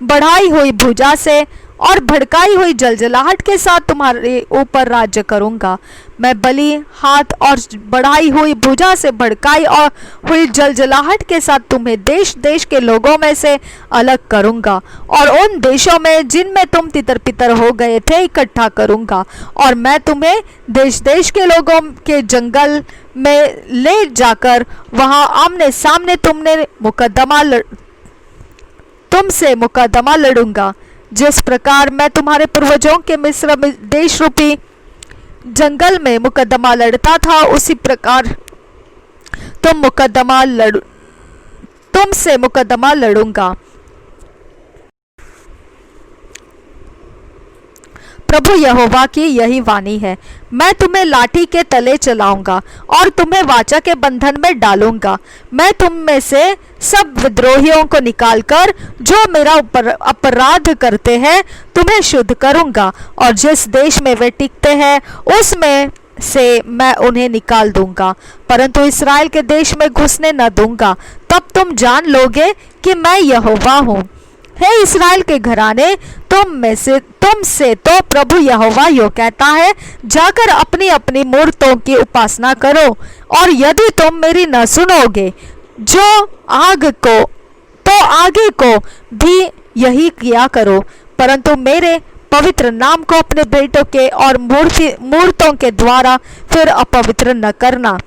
बढ़ाई हुई भुजा से और भड़काई हुई जलजलाहट के साथ तुम्हारे ऊपर राज्य करूंगा। मैं बलि हाथ और बढ़ाई हुई भुजा से भड़काई और हुई जलजलाहट के साथ तुम्हें देश देश के लोगों में से अलग करूंगा और उन देशों में जिनमें तुम तितर पितर हो गए थे इकट्ठा करूंगा, और मैं तुम्हें देश देश के लोगों के जंगल में ले जाकर वहां आमने सामने तुमसे मुकदमा लड़ूंगा। जिस प्रकार मैं तुम्हारे पूर्वजों के मिस्र देश रूपी जंगल में मुकदमा लड़ता था, उसी प्रकार तुमसे मुकदमा लड़ूंगा। प्रभु यहोवा की यही वाणी है, मैं तुम्हें लाठी के तले चलाऊंगा और तुम्हें वाचा के बंधन में डालूंगा। मैं तुम में से सब विद्रोहियों को निकालकर जो मेरा अपराध करते हैं तुम्हें शुद्ध करूंगा, और जिस देश में वे टिकते हैं उसमें से मैं उन्हें निकाल दूंगा, परंतु इस्राएल के देश में घुसने न दूंगा। तब तुम जान लोगे कि मैं यहोवा हूँ। हे इस्राएल के घराने, तुमसे तो प्रभु यहोवा यूं कहता है, जाकर अपनी अपनी मूर्तों की उपासना करो, और यदि तुम मेरी न सुनोगे जो आगे को भी यही किया करो, परंतु मेरे पवित्र नाम को अपने बेटों के और मूर्तों के द्वारा फिर अपवित्र न करना।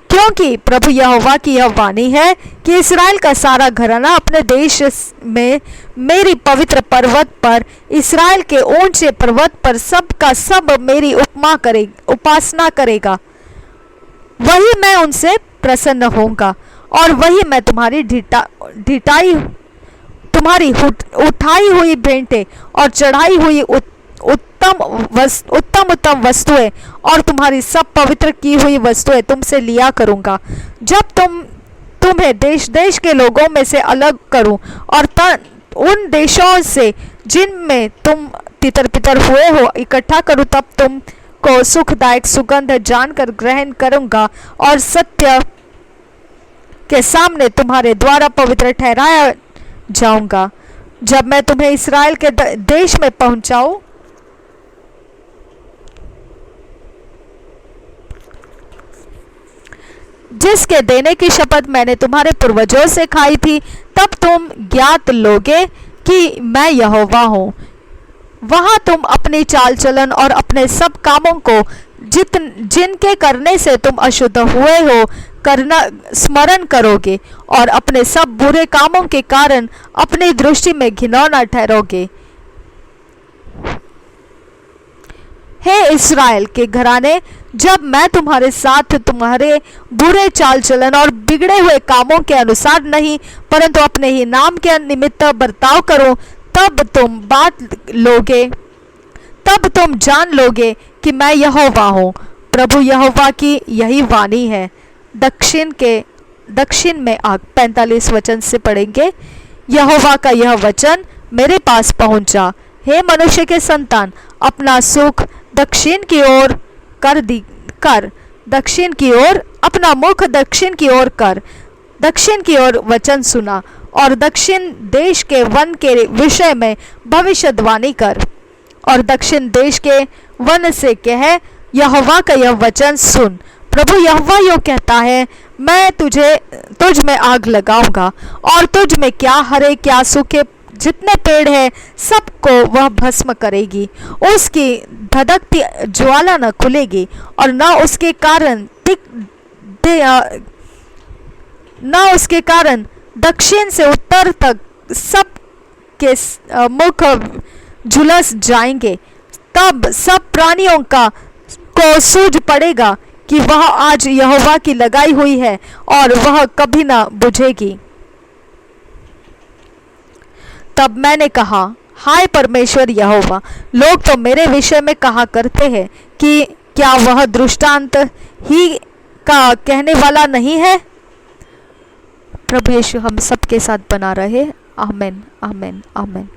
क्योंकि प्रभु यहोवा की यह वाणी है कि इस्राएल का सारा घराना अपने देश में मेरी पवित्र पर्वत पर, इस्राएल के ऊंचे पर्वत पर सब का सब मेरी उपासना करेगा। वही मैं उनसे प्रसन्न होऊंगा, और वही मैं तुम्हारी उठाई हुई भेंटें और चढ़ाई हुई उत्तम वस्तुएं और तुम्हारी सब पवित्र की हुई वस्तुएं तुमसे लिया करूंगा। जब तुम्हें देश देश के लोगों में से अलग करूं और उन देशों से जिनमें तुम तितर पितर हुए हो इकट्ठा करूं, तब तुम को सुखदायक सुगंध जानकर ग्रहण करूंगा और सत्य के सामने तुम्हारे द्वारा पवित्र ठहराया जाऊंगा। जब मैं तुम्हें इस्राएल के देश में पहुंचाऊं, जिसके देने की शपथ मैंने तुम्हारे पूर्वजों से खाई थी, तब तुम ज्ञात लोगे कि मैं यहोवा हूँ। वहां तुम अपनी चाल चलन और अपने सब कामों को जिनके करने से तुम अशुद्ध हुए हो करना स्मरण करोगे, और अपने सब बुरे कामों के कारण अपनी दृष्टि में घिनौना ठहरोगे। हे इस्राएल के घराने, जब मैं तुम्हारे साथ तुम्हारे बुरे चाल चलन और बिगड़े हुए कामों के अनुसार नहीं, परंतु अपने ही नाम के निमित्त बर्ताव करो, तब तुम जान लोगे कि मैं यहोवा हूँ। प्रभु यहोवा की यही वाणी है। दक्षिण में आग। 45 वचन से पढ़ेंगे। यहोवा का यह वचन मेरे पास पहुंचा, हे मनुष्य के संतान, अपना सुख दक्षिण की ओर कर, दक्षिण की ओर अपना मुख दक्षिण की ओर कर, दक्षिण की ओर वचन सुना, और दक्षिण देश के वन के विषय में भविष्यवाणी कर, और दक्षिण देश के वन से कह, यहोवा का यह वचन सुन। प्रभु यहोवा यूं कहता है, मैं तुझ में आग लगाऊंगा, और तुझ में क्या हरे क्या सूखे जितने पेड़ हैं सबको वह भस्म करेगी। उसकी धधकती ज्वाला न खुलेगी और न उसके कारण दक्षिण से उत्तर तक सब के मुख झुलस जाएंगे। तब सब प्राणियों को सूझ पड़ेगा कि वह आज यहोवा की लगाई हुई है और वह कभी ना बुझेगी। तब मैंने कहा, हाय परमेश्वर यहोवा, लोग तो मेरे विषय में कहा करते हैं कि क्या वह दृष्टांत ही का कहने वाला नहीं है। प्रभु यीशु हम सबके साथ बना रहे। आमीन, आमीन, आमीन।